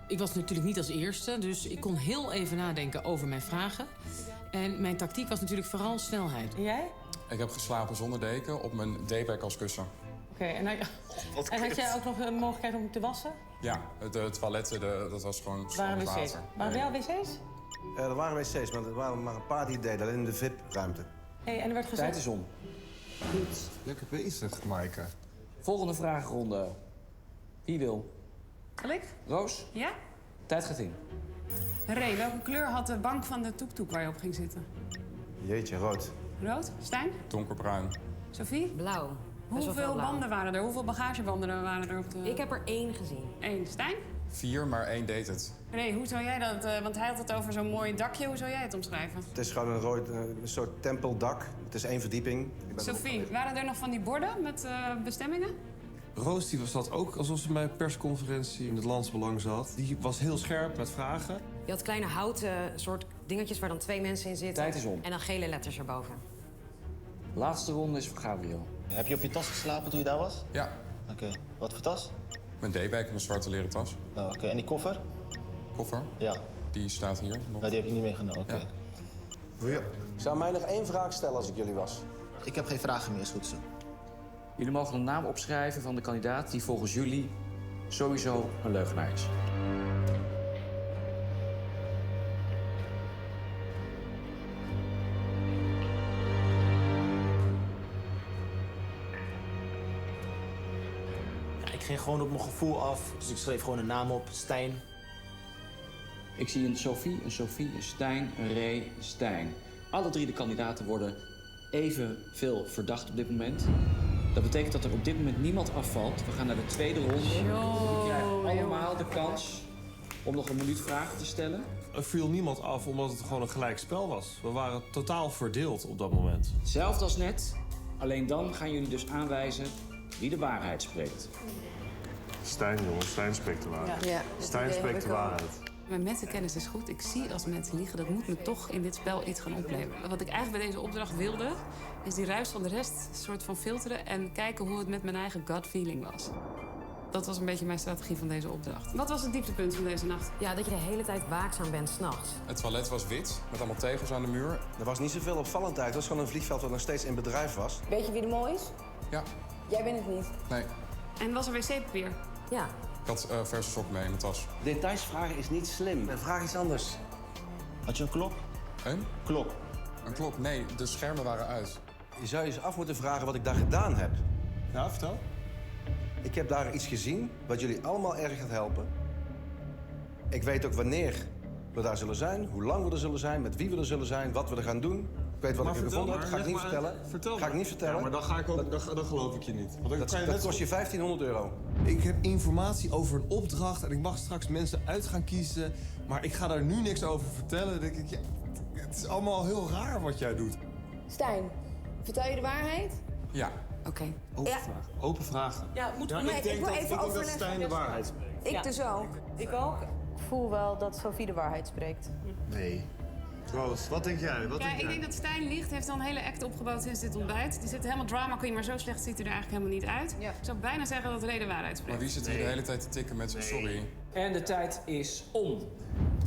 Ik was natuurlijk niet als eerste, dus ik kon heel even nadenken over mijn vragen. En mijn tactiek was natuurlijk vooral snelheid. En jij? Ik heb geslapen zonder deken op mijn daypack als kussen. Oké, en had jij ook nog een mogelijkheid om te wassen? Ja, de toiletten, dat was gewoon Waren water. wc's? Waren bij jou wc's? Er waren wc's, maar er waren maar een paar die het deden. Alleen in de VIP-ruimte. Hey, en er werd gezegd... Tijd is om. Goed. Lekker bezig, Maaike. Volgende vragenronde. Wie wil? Wil ik? Roos? Ja? Tijd gaat in. Ray, welke kleur had de bank van de toek-toek waar je op ging zitten? Jeetje, rood. Rood? Stijn? Donkerbruin. Sophie? Blauw. Hoeveel banden waren er? Hoeveel bagagebanden waren er op de... Ik heb er 1 gezien. 1. Stijn? 4, maar 1 deed het. Ray, hoe zou jij dat... want hij had het over zo'n mooi dakje. Hoe zou jij het omschrijven? Het is gewoon een soort tempeldak. Het is 1 verdieping. Sophie, waren er nog van die borden met bestemmingen? Roos die zat ook alsof ze bij een persconferentie in het Landsbelang zat. Die was heel scherp met vragen. Je had kleine houten soort dingetjes waar dan 2 mensen in zitten. Tijd is om. En dan gele letters erboven. Laatste ronde is voor Gabriel. Heb je op je tas geslapen toen je daar was? Ja. Oké. Wat voor tas? Mijn daypack, mijn zwarte leren tas. Oh, oké. En die koffer? Koffer? Ja. Die staat hier nog. Nou, die heb je niet meegenomen, oké. Ja. Ik zou mij nog 1 vraag stellen als ik jullie was. Ik heb geen vragen meer, is goed zo. Jullie mogen een naam opschrijven van de kandidaat die volgens jullie sowieso een leugenaar is. Ik ging gewoon op mijn gevoel af, dus ik schreef gewoon een naam op. Stijn. Ik zie een Sophie, een Stijn, een Ray, een Stijn. Alle 3 de kandidaten worden evenveel verdacht op dit moment. Dat betekent dat er op dit moment niemand afvalt. We gaan naar de tweede ronde. Jullie krijgen allemaal de kans om nog een minuut vragen te stellen. Er viel niemand af omdat het gewoon een gelijk spel was. We waren totaal verdeeld op dat moment. Hetzelfde als net, alleen dan gaan jullie dus aanwijzen wie de waarheid spreekt. Stijn, jongen. Stijn spreekt de waarheid. Ja, Stijn spreekt de waarheid. Mijn mensenkennis is goed. Ik zie als mensen liegen. Dat moet me toch in dit spel iets gaan opleveren. Wat ik eigenlijk bij deze opdracht wilde, is die ruis van de rest soort van filteren en kijken hoe het met mijn eigen gut feeling was. Dat was een beetje mijn strategie van deze opdracht. Wat was het dieptepunt van deze nacht? Ja, dat je de hele tijd waakzaam bent s'nachts. Het toilet was wit, met allemaal tegels aan de muur. Er was niet zoveel opvallend uit. Het was gewoon een vliegveld dat nog steeds in bedrijf was. Weet je wie de mol is? Ja. Jij bent het niet. Nee. En was er wc-papier? Ja. Ik had verse sok mee in mijn tas. Details vragen is niet slim. Vraag iets anders. Had je een klok? Een? Klok. Een klok? Nee, de schermen waren uit. Je zou je eens af moeten vragen wat ik daar gedaan heb. Ja, vertel. Ik heb daar iets gezien wat jullie allemaal erg gaat helpen. Ik weet ook wanneer we daar zullen zijn, hoe lang we er zullen zijn, met wie we er zullen zijn, wat we er gaan doen. Ik weet wat Maar ik er gevonden heb, maar, ga ik niet leg maar vertellen. uit. Vertel Ga ik maar. niet vertellen. Ja, maar dan, ga ik ook, dan geloof ik je niet. Want dan Dat, kan je dat net kost je 1500 euro. Ik heb informatie over een opdracht en ik mag straks mensen uit gaan kiezen. Maar ik ga daar nu niks over vertellen. Dan denk ik, ja, het is allemaal heel raar wat jij doet. Stijn, vertel je de waarheid? Ja. Oké. Open Ja. vragen. Open vragen. Ja, moet Maar ik denk wil dat, even ik denk dat overleggen. Stijn de waarheid spreekt. Ik dus ook. Ik ook. Ik voel wel dat Sophie de waarheid spreekt. Nee. Roos, wat denk jij? Wat Ja, ik denk dat Stijn liegt. Heeft al een hele act opgebouwd sinds dit ontbijt. Die zit helemaal drama queen, maar zo slecht ziet hij er eigenlijk helemaal niet uit. Ik zou bijna zeggen dat Ray de waarheid spreekt. Maar wie zit hier de hele tijd te tikken met sorry? En de tijd is om.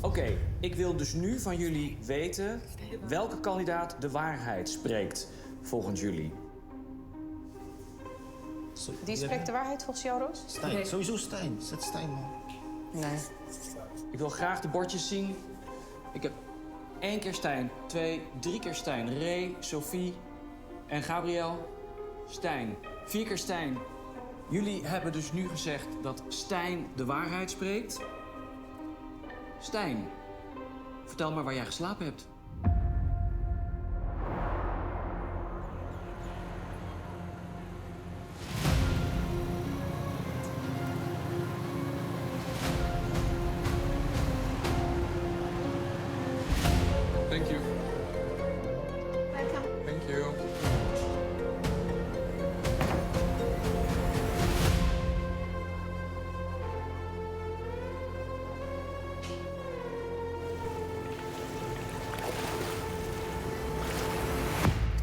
Oké, ik wil dus nu van jullie weten welke kandidaat de waarheid spreekt, volgens jullie. Die spreekt de waarheid volgens jou, Roos? Stijn, Nee. sowieso Stijn. Zet Stijn, man. Nee. Ik wil graag de bordjes zien. Ik heb 1 keer Stijn, 2, 3 keer Stijn. Ray, Sophie en Gabriel. Stijn. 4 keer Stijn. Jullie hebben dus nu gezegd dat Stijn de waarheid spreekt. Stijn, vertel maar waar jij geslapen hebt. Thank you. Thank you.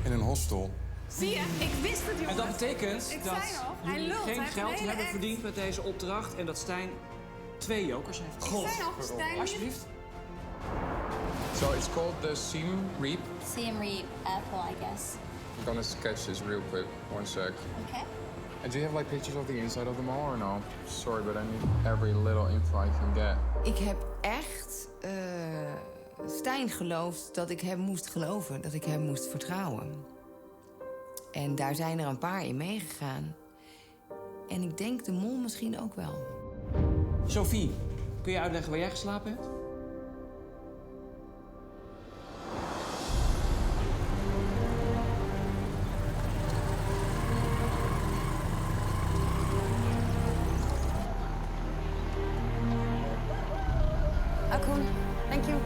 In een hostel. Zie je, ik wist het, jongens. En dat betekent Ik dat zei nog, hij jullie lult, hij geen heeft een geld hele hebben act. verdiend met deze opdracht en dat Stijn 2 jokers heeft. Ik zei nog, Stijn Alsjeblieft. So it's called the Seam Reap. Seam Reap apple, I guess. I'm gonna sketch this real quick. One sec. Okay. And do you have like pictures of the inside of them all or no? Sorry, but I need every little info I can get. Ik heb echt Stijn geloofd dat ik hem moest geloven, dat ik hem moest vertrouwen. En daar zijn er een paar in meegegaan. En ik denk de mol misschien ook wel. Sophie, kun je uitleggen waar jij geslapen hebt? Akkoen, thank you.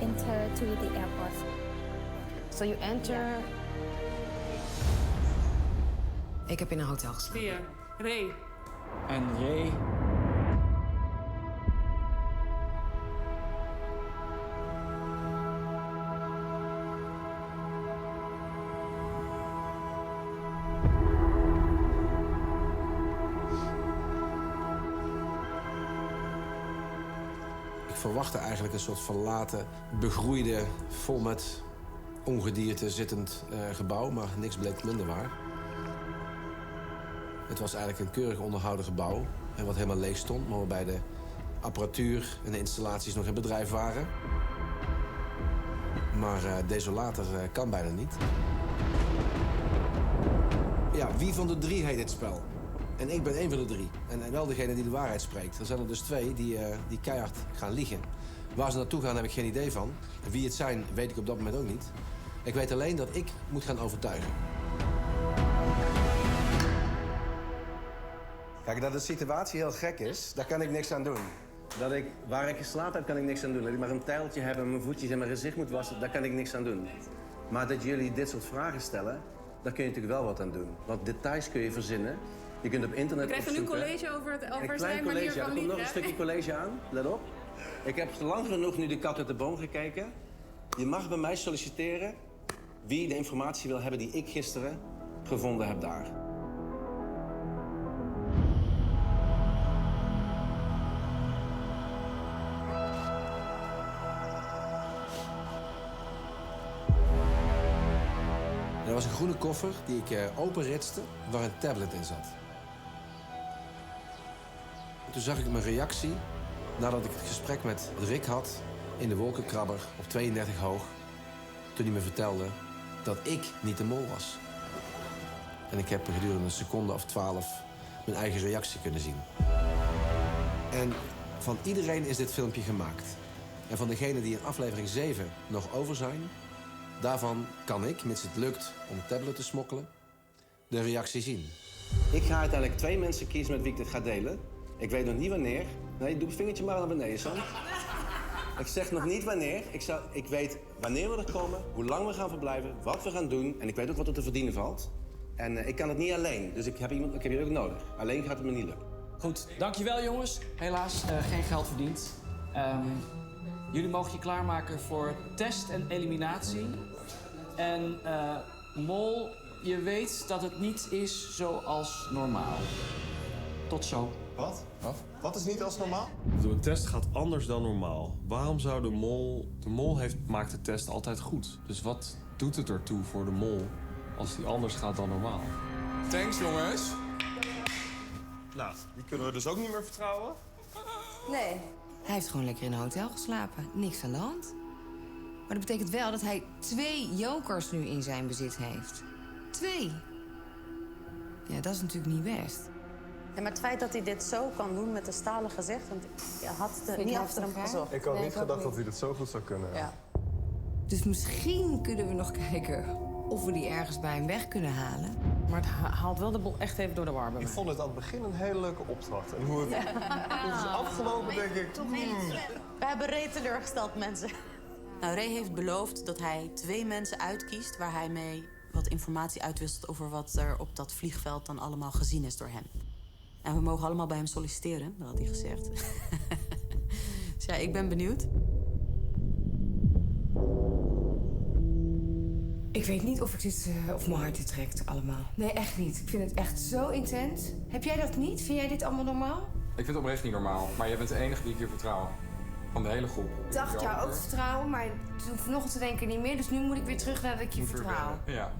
Enter to the airport. So you enter... Ik heb in een hotel geslapen. 4. Ray. En Ray. Ik verwachtte eigenlijk een soort verlaten, begroeide, vol met ongedierte zittend gebouw, maar niks bleek minder waar. Het was eigenlijk een keurig onderhouden gebouw, wat helemaal leeg stond, maar waarbij de apparatuur en de installaties nog in bedrijf waren. Maar desolater kan bijna niet. Ja, wie van de 3 heet dit spel? En ik ben één van de 3. En wel degene die de waarheid spreekt. Er zijn er dus 2 die keihard gaan liegen. Waar ze naartoe gaan, heb ik geen idee van. En wie het zijn, weet ik op dat moment ook niet. Ik weet alleen dat ik moet gaan overtuigen. Kijk, dat de situatie heel gek is, daar kan ik niks aan doen. Waar ik geslapen heb, kan ik niks aan doen. Dat ik maar een tijltje heb en mijn voetjes en mijn gezicht moet wassen, daar kan ik niks aan doen. Maar dat jullie dit soort vragen stellen, daar kun je natuurlijk wel wat aan doen. Want details kun je verzinnen. Je kunt op internet We krijgen nu een opzoeken. college over Een zijn klein manier college, van er komt nog een liefde. stukje college aan. Let op. Ik heb lang genoeg nu de kat uit de boom gekeken. Je mag bij mij solliciteren wie de informatie wil hebben die ik gisteren gevonden heb daar. Er was een groene koffer die ik openritste, waar een tablet in zat. En toen zag ik mijn reactie nadat ik het gesprek met Rick had in de wolkenkrabber op 32 hoog. Toen hij me vertelde dat ik niet de mol was. En ik heb gedurende een seconde of 12 mijn eigen reactie kunnen zien. En van iedereen is dit filmpje gemaakt. En van degenen die in aflevering 7 nog over zijn, daarvan kan ik, mits het lukt om een tablet te smokkelen, de reactie zien. Ik ga uiteindelijk 2 mensen kiezen met wie ik dit ga delen. Ik weet nog niet wanneer. Nee, doe het vingertje maar naar beneden, Sam. Ik zeg nog niet wanneer. Ik weet wanneer we er komen, hoe lang we gaan verblijven, wat we gaan doen. En ik weet ook wat er te verdienen valt. En ik kan het niet alleen, dus ik heb jullie ook nodig. Alleen gaat het me niet lukken. Goed, dankjewel jongens. Helaas geen geld verdiend. Jullie mogen je klaarmaken voor test en eliminatie. En Mol, je weet dat het niet is zoals normaal. Tot zo. Wat? Wat is niet als normaal? De test gaat anders dan normaal. Waarom zou de mol... De mol maakt de test altijd goed. Dus wat doet het ertoe voor de mol als die anders gaat dan normaal? Thanks, jongens. Nou, die kunnen we dus ook niet meer vertrouwen? Nee. Hij heeft gewoon lekker in een hotel geslapen. Niks aan de hand. Maar dat betekent wel dat hij 2 jokers nu in zijn bezit heeft. 2. Ja, dat is natuurlijk niet best. Ja, maar het feit dat hij dit zo kan doen met een stalen gezicht... want je had Vind niet je achter hem heftig, hè? gezocht. Ik had niet gedacht dat hij dit zo goed zou kunnen. Ja. Dus misschien kunnen we nog kijken of we die ergens bij hem weg kunnen halen. Maar het haalt wel de bol echt even door de war bij Ik mij. vond het aan het begin een hele leuke opdracht. En hoe het is afgelopen, denk ik... We hebben Ray teleurgesteld, mensen. Nou, Ray heeft beloofd dat hij 2 mensen uitkiest waar hij mee wat informatie uitwisselt over wat er op dat vliegveld dan allemaal gezien is door hem. En we mogen allemaal bij hem solliciteren, dat had hij gezegd. Dus ja, ik ben benieuwd. Ik weet niet of mijn hart dit trekt allemaal. Nee, echt niet. Ik vind het echt zo intens. Heb jij dat niet? Vind jij dit allemaal normaal? Ik vind het oprecht niet normaal, maar jij bent de enige die ik hier vertrouw. Van de hele groep. Ik dacht jou ook te vertrouwen, maar toen vanochtend te denken niet meer. Dus nu moet ik weer terug naar dat ik je vertrouw. Ja,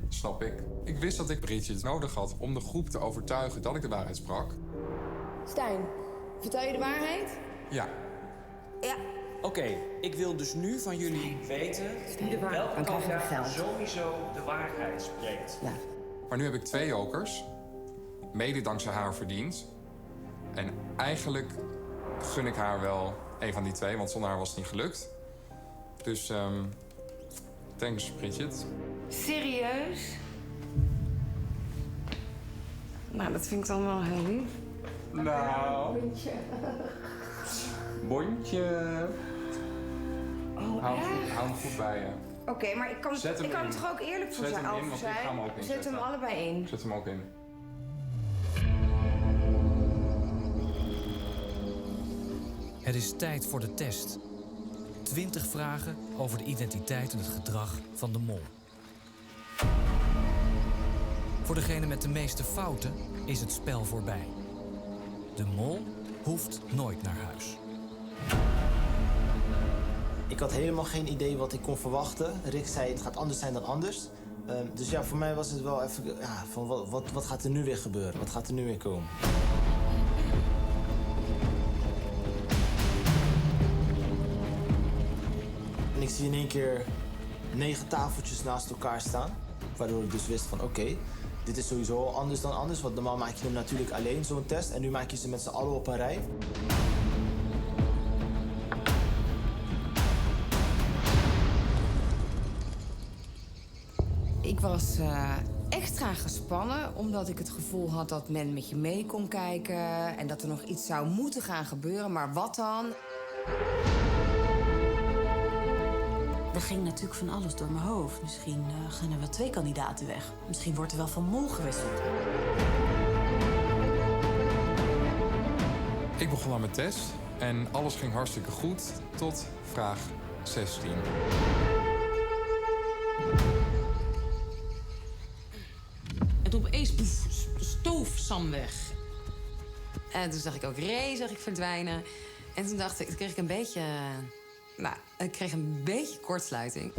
snap ik. Ik wist dat ik Bridget nodig had om de groep te overtuigen dat ik de waarheid sprak. Stijn, vertel je de waarheid? Ja. Ja. Oké, ik wil dus nu van jullie weten welke Dan krijgen we kandidaat geld. sowieso de waarheid spreekt. Ja. Maar nu heb ik 2 jokers. Mede dankzij haar verdiend. En eigenlijk gun ik haar wel een van die 2, want zonder haar was het niet gelukt. Dus, thanks, Bridget. Serieus? Nou, dat vind ik dan wel heel lief. Nou. Bondje. Oh, Hou hem goed bij je. Oké, maar ik kan, Zet hem ik kan in. toch ook eerlijk voor Zet zijn hem in, over want ik ga hem ook zijn? inzetten. Zet hem allebei in. Zet hem ook in. Het is tijd voor de test. 20 vragen over de identiteit en het gedrag van de mol. Voor degene met de meeste fouten is het spel voorbij. De mol hoeft nooit naar huis. Ik had helemaal geen idee wat ik kon verwachten. Rick zei het gaat anders zijn dan anders. Dus ja, voor mij was het wel even... Ja, van wat gaat er nu weer gebeuren? Wat gaat er nu weer komen? En ik zie in één keer 9 tafeltjes naast elkaar staan. Waardoor ik dus wist van oké, dit is sowieso al anders dan anders. Want normaal maak je hem natuurlijk alleen, zo'n test. En nu maak je ze met z'n allen op een rij. Ik was extra gespannen omdat ik het gevoel had dat men met je mee kon kijken en dat er nog iets zou moeten gaan gebeuren. Maar wat dan? Er ging natuurlijk van alles door mijn hoofd. Misschien gaan er wel 2 kandidaten weg. Misschien wordt er wel van mol gewisseld. Ik begon aan mijn test en alles ging hartstikke goed tot vraag 16. En toen opeens stoof Sam weg. En toen zag ik ook Ray zag ik verdwijnen. En toen dacht ik, toen kreeg ik een beetje... Nou, ik kreeg een beetje kortsluiting.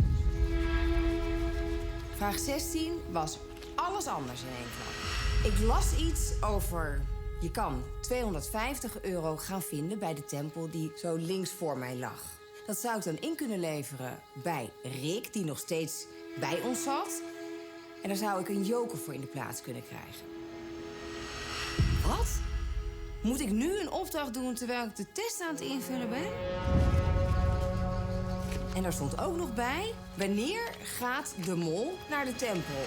Vraag 16 was alles anders in één klap. Ik las iets over... Je kan €250 gaan vinden bij de tempel die zo links voor mij lag. Dat zou ik dan in kunnen leveren bij Rick, die nog steeds bij ons zat. En daar zou ik een joker voor in de plaats kunnen krijgen. Wat? Moet ik nu een opdracht doen terwijl ik de test aan het invullen ben? En daar stond ook nog bij... Wanneer gaat de mol naar de tempel?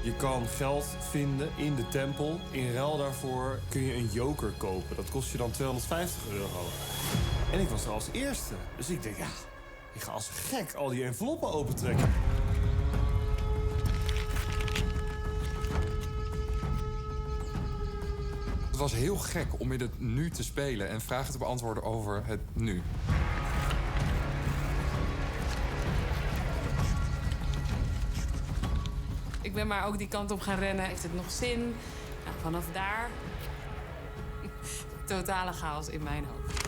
Je kan geld vinden in de tempel. In ruil daarvoor kun je een joker kopen. Dat kost je dan €250. En ik was er als eerste. Dus ik denk, ja, ik ga als gek al die enveloppen opentrekken. Het was heel gek om in het nu te spelen en vragen te beantwoorden over het nu. Ik ben maar ook die kant op gaan rennen. Heeft het nog zin? Nou, vanaf daar... Totale chaos in mijn hoofd.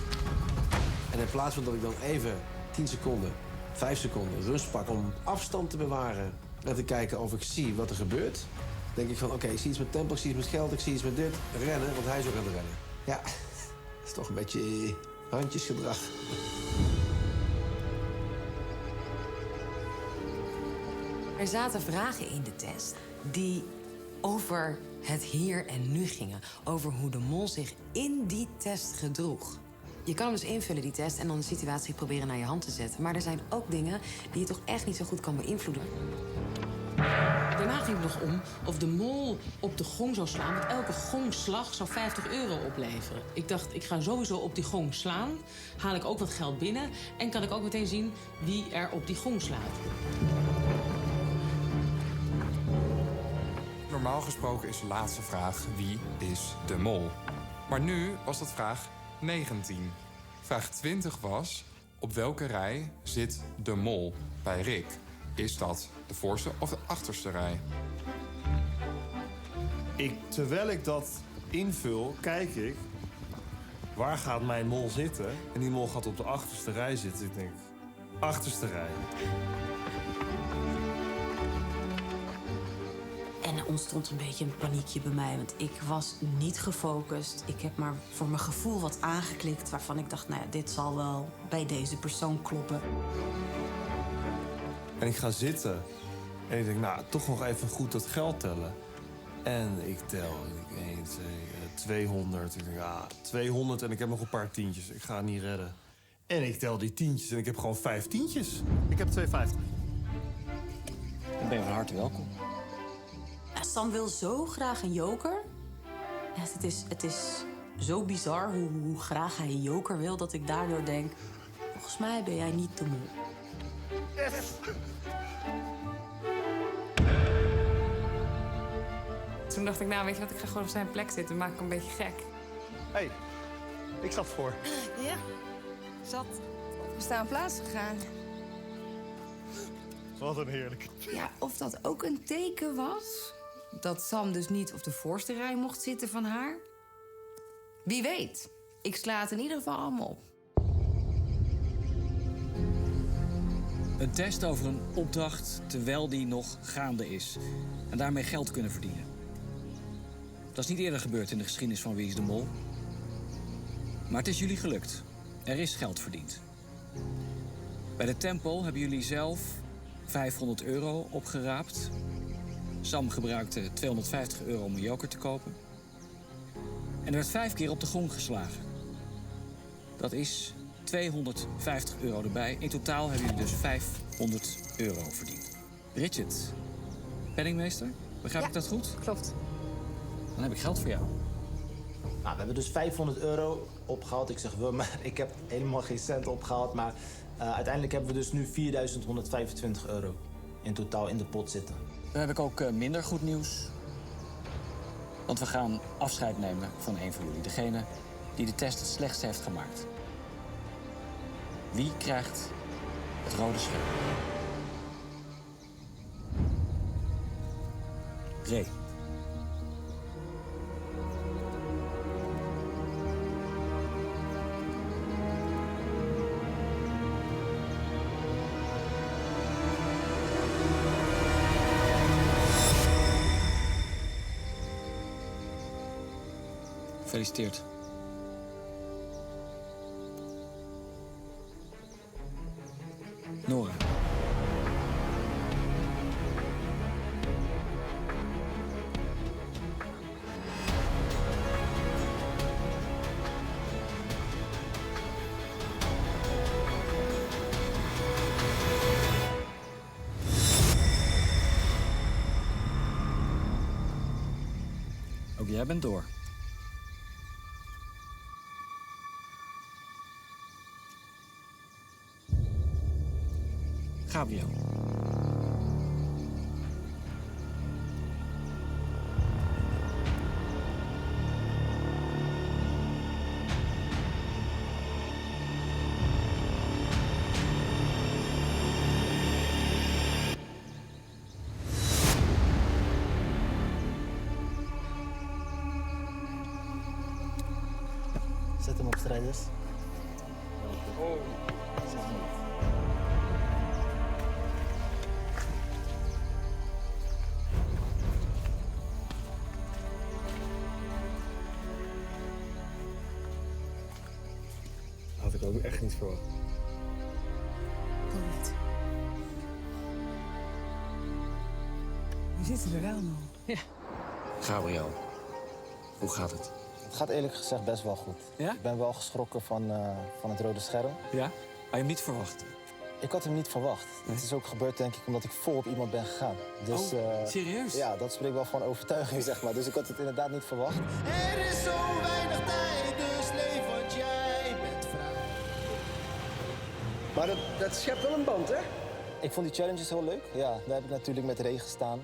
En in plaats van dat ik dan even 10 seconden, 5 seconden rust pak om afstand te bewaren en te kijken of ik zie wat er gebeurt, denk ik van oké, ik zie iets met tempel, ik zie iets met geld, ik zie iets met dit. Rennen, want hij is ook aan het rennen. Ja, dat is toch een beetje handjesgedrag. Er zaten vragen in de test die over het hier en nu gingen. Over hoe de mol zich in die test gedroeg. Je kan hem dus invullen, die test, en dan de situatie proberen naar je hand te zetten. Maar er zijn ook dingen die je toch echt niet zo goed kan beïnvloeden. Daarna ging het nog om of de mol op de gong zou slaan. Want elke gongslag zou €50 opleveren. Ik dacht, ik ga sowieso op die gong slaan. Haal ik ook wat geld binnen. En kan ik ook meteen zien wie er op die gong slaat. Normaal gesproken is de laatste vraag wie is de mol. Maar nu was dat vraag 19. Vraag 20 was op welke rij zit de mol bij Rick? Is dat de voorste of de achterste rij? Terwijl ik dat invul, kijk ik... waar gaat mijn mol zitten? En die mol gaat op de achterste rij zitten. Ik denk, achterste rij. En er ontstond een beetje een paniekje bij mij, want ik was niet gefocust. Ik heb maar voor mijn gevoel wat aangeklikt waarvan ik dacht, nou ja, dit zal wel bij deze persoon kloppen. En ik ga zitten. En ik denk, nou, toch nog even goed dat geld tellen. En ik tel. Ik denk, 1, 2, 200. Ik denk, ja, 200 en ik heb nog een paar tientjes. Ik ga het niet redden. En ik tel die tientjes en ik heb gewoon 5 tientjes. Ik heb 2,50. Dan ben je van harte welkom. Ja, Sam wil zo graag een joker. Ja, het is zo bizar hoe graag hij een joker wil, dat ik daardoor denk, volgens mij ben jij niet de mol. Yes. Toen dacht ik, nou, weet je wat, ik ga gewoon op zijn plek zitten. Maak ik een beetje gek. Hey, ik zat voor. Ja, zat op bestaande plaats gegaan. Wat een heerlijk. Ja, of dat ook een teken was dat Sam dus niet op de voorste rij mocht zitten van haar. Wie weet. Ik sla het in ieder geval allemaal op. Een test over een opdracht terwijl die nog gaande is. En daarmee geld kunnen verdienen. Dat is niet eerder gebeurd in de geschiedenis van Wie is de Mol. Maar het is jullie gelukt. Er is geld verdiend. Bij de tempel hebben jullie zelf €500 opgeraapt. Sam gebruikte €250 om een joker te kopen. En er werd 5 keer op de gong geslagen. Dat is 250 euro erbij. In totaal hebben jullie dus 500 euro verdiend. Bridget, penningmeester, begrijp ik dat goed? Klopt. Dan heb ik geld voor jou. Nou, we hebben dus 500 euro opgehaald. Ik zeg we, maar ik heb helemaal geen cent opgehaald. Maar uiteindelijk hebben we dus nu 4.125 euro in totaal in de pot zitten. Dan heb ik ook minder goed nieuws. Want we gaan afscheid nemen van een van jullie. Degene die de test het slechtst heeft gemaakt. Wie krijgt het rode scherm? Ray. Gefeliciteerd. Nora. Ook jij bent door. Gabriel. Zet hem op strijders. Had ik ook echt niet verwacht. Ook niet. We zitten er wel nog. Ja. Gabriel, hoe gaat het? Het gaat eerlijk gezegd best wel goed. Ja? Ik ben wel geschrokken van het rode scherm. Ja? Had je hem niet verwacht? Ik had hem niet verwacht. Nee? Het is ook gebeurd, denk ik, omdat ik vol op iemand ben gegaan. Dus, serieus? Ja, dat spreekt wel van overtuiging, zeg maar. Dus ik had het inderdaad niet verwacht. Er is zo weinig tijd, dus leef wat jij bent vrij. Maar dat schept wel een band, hè? Ik vond die challenges heel leuk. Ja, daar heb ik natuurlijk met regen gestaan.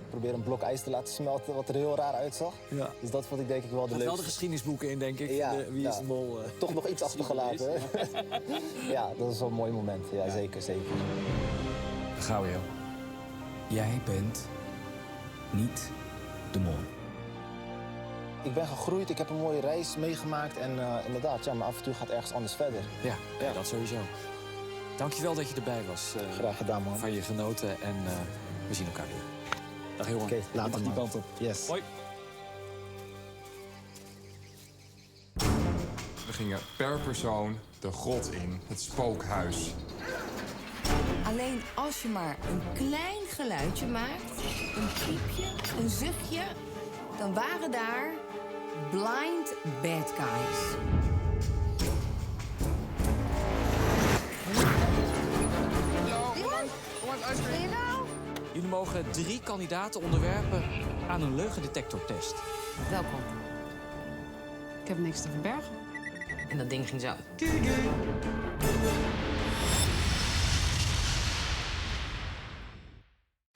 Probeer een blok ijs te laten smelten, wat er heel raar uitzag. Ja. Dus dat vond ik denk ik wel de Gaat leukste. wel de geschiedenisboeken in, denk ik. Ja, Wie is de mol? Toch nog iets achtergelaten, hè? Ja, dat is wel een mooi moment. Ja, zeker, zeker. Gabriel, jij bent niet de mol. Ik ben gegroeid, ik heb een mooie reis meegemaakt en inderdaad, ja, maar af en toe gaat ergens anders verder. Ja, dat sowieso. Dankjewel dat je erbij was. Graag gedaan, man. Van je genoten en we zien elkaar weer. Dag Johan. Oké, later, mag die man. kant op. Yes. Hoi. We gingen per persoon de grot in, het spookhuis. Alleen als je maar een klein geluidje maakt, een piepje, een zuchtje, dan waren daar blind bad guys. Jullie mogen 3 kandidaten onderwerpen aan een leugendetectortest. Welkom. Ik heb niks te verbergen. En dat ding ging zo.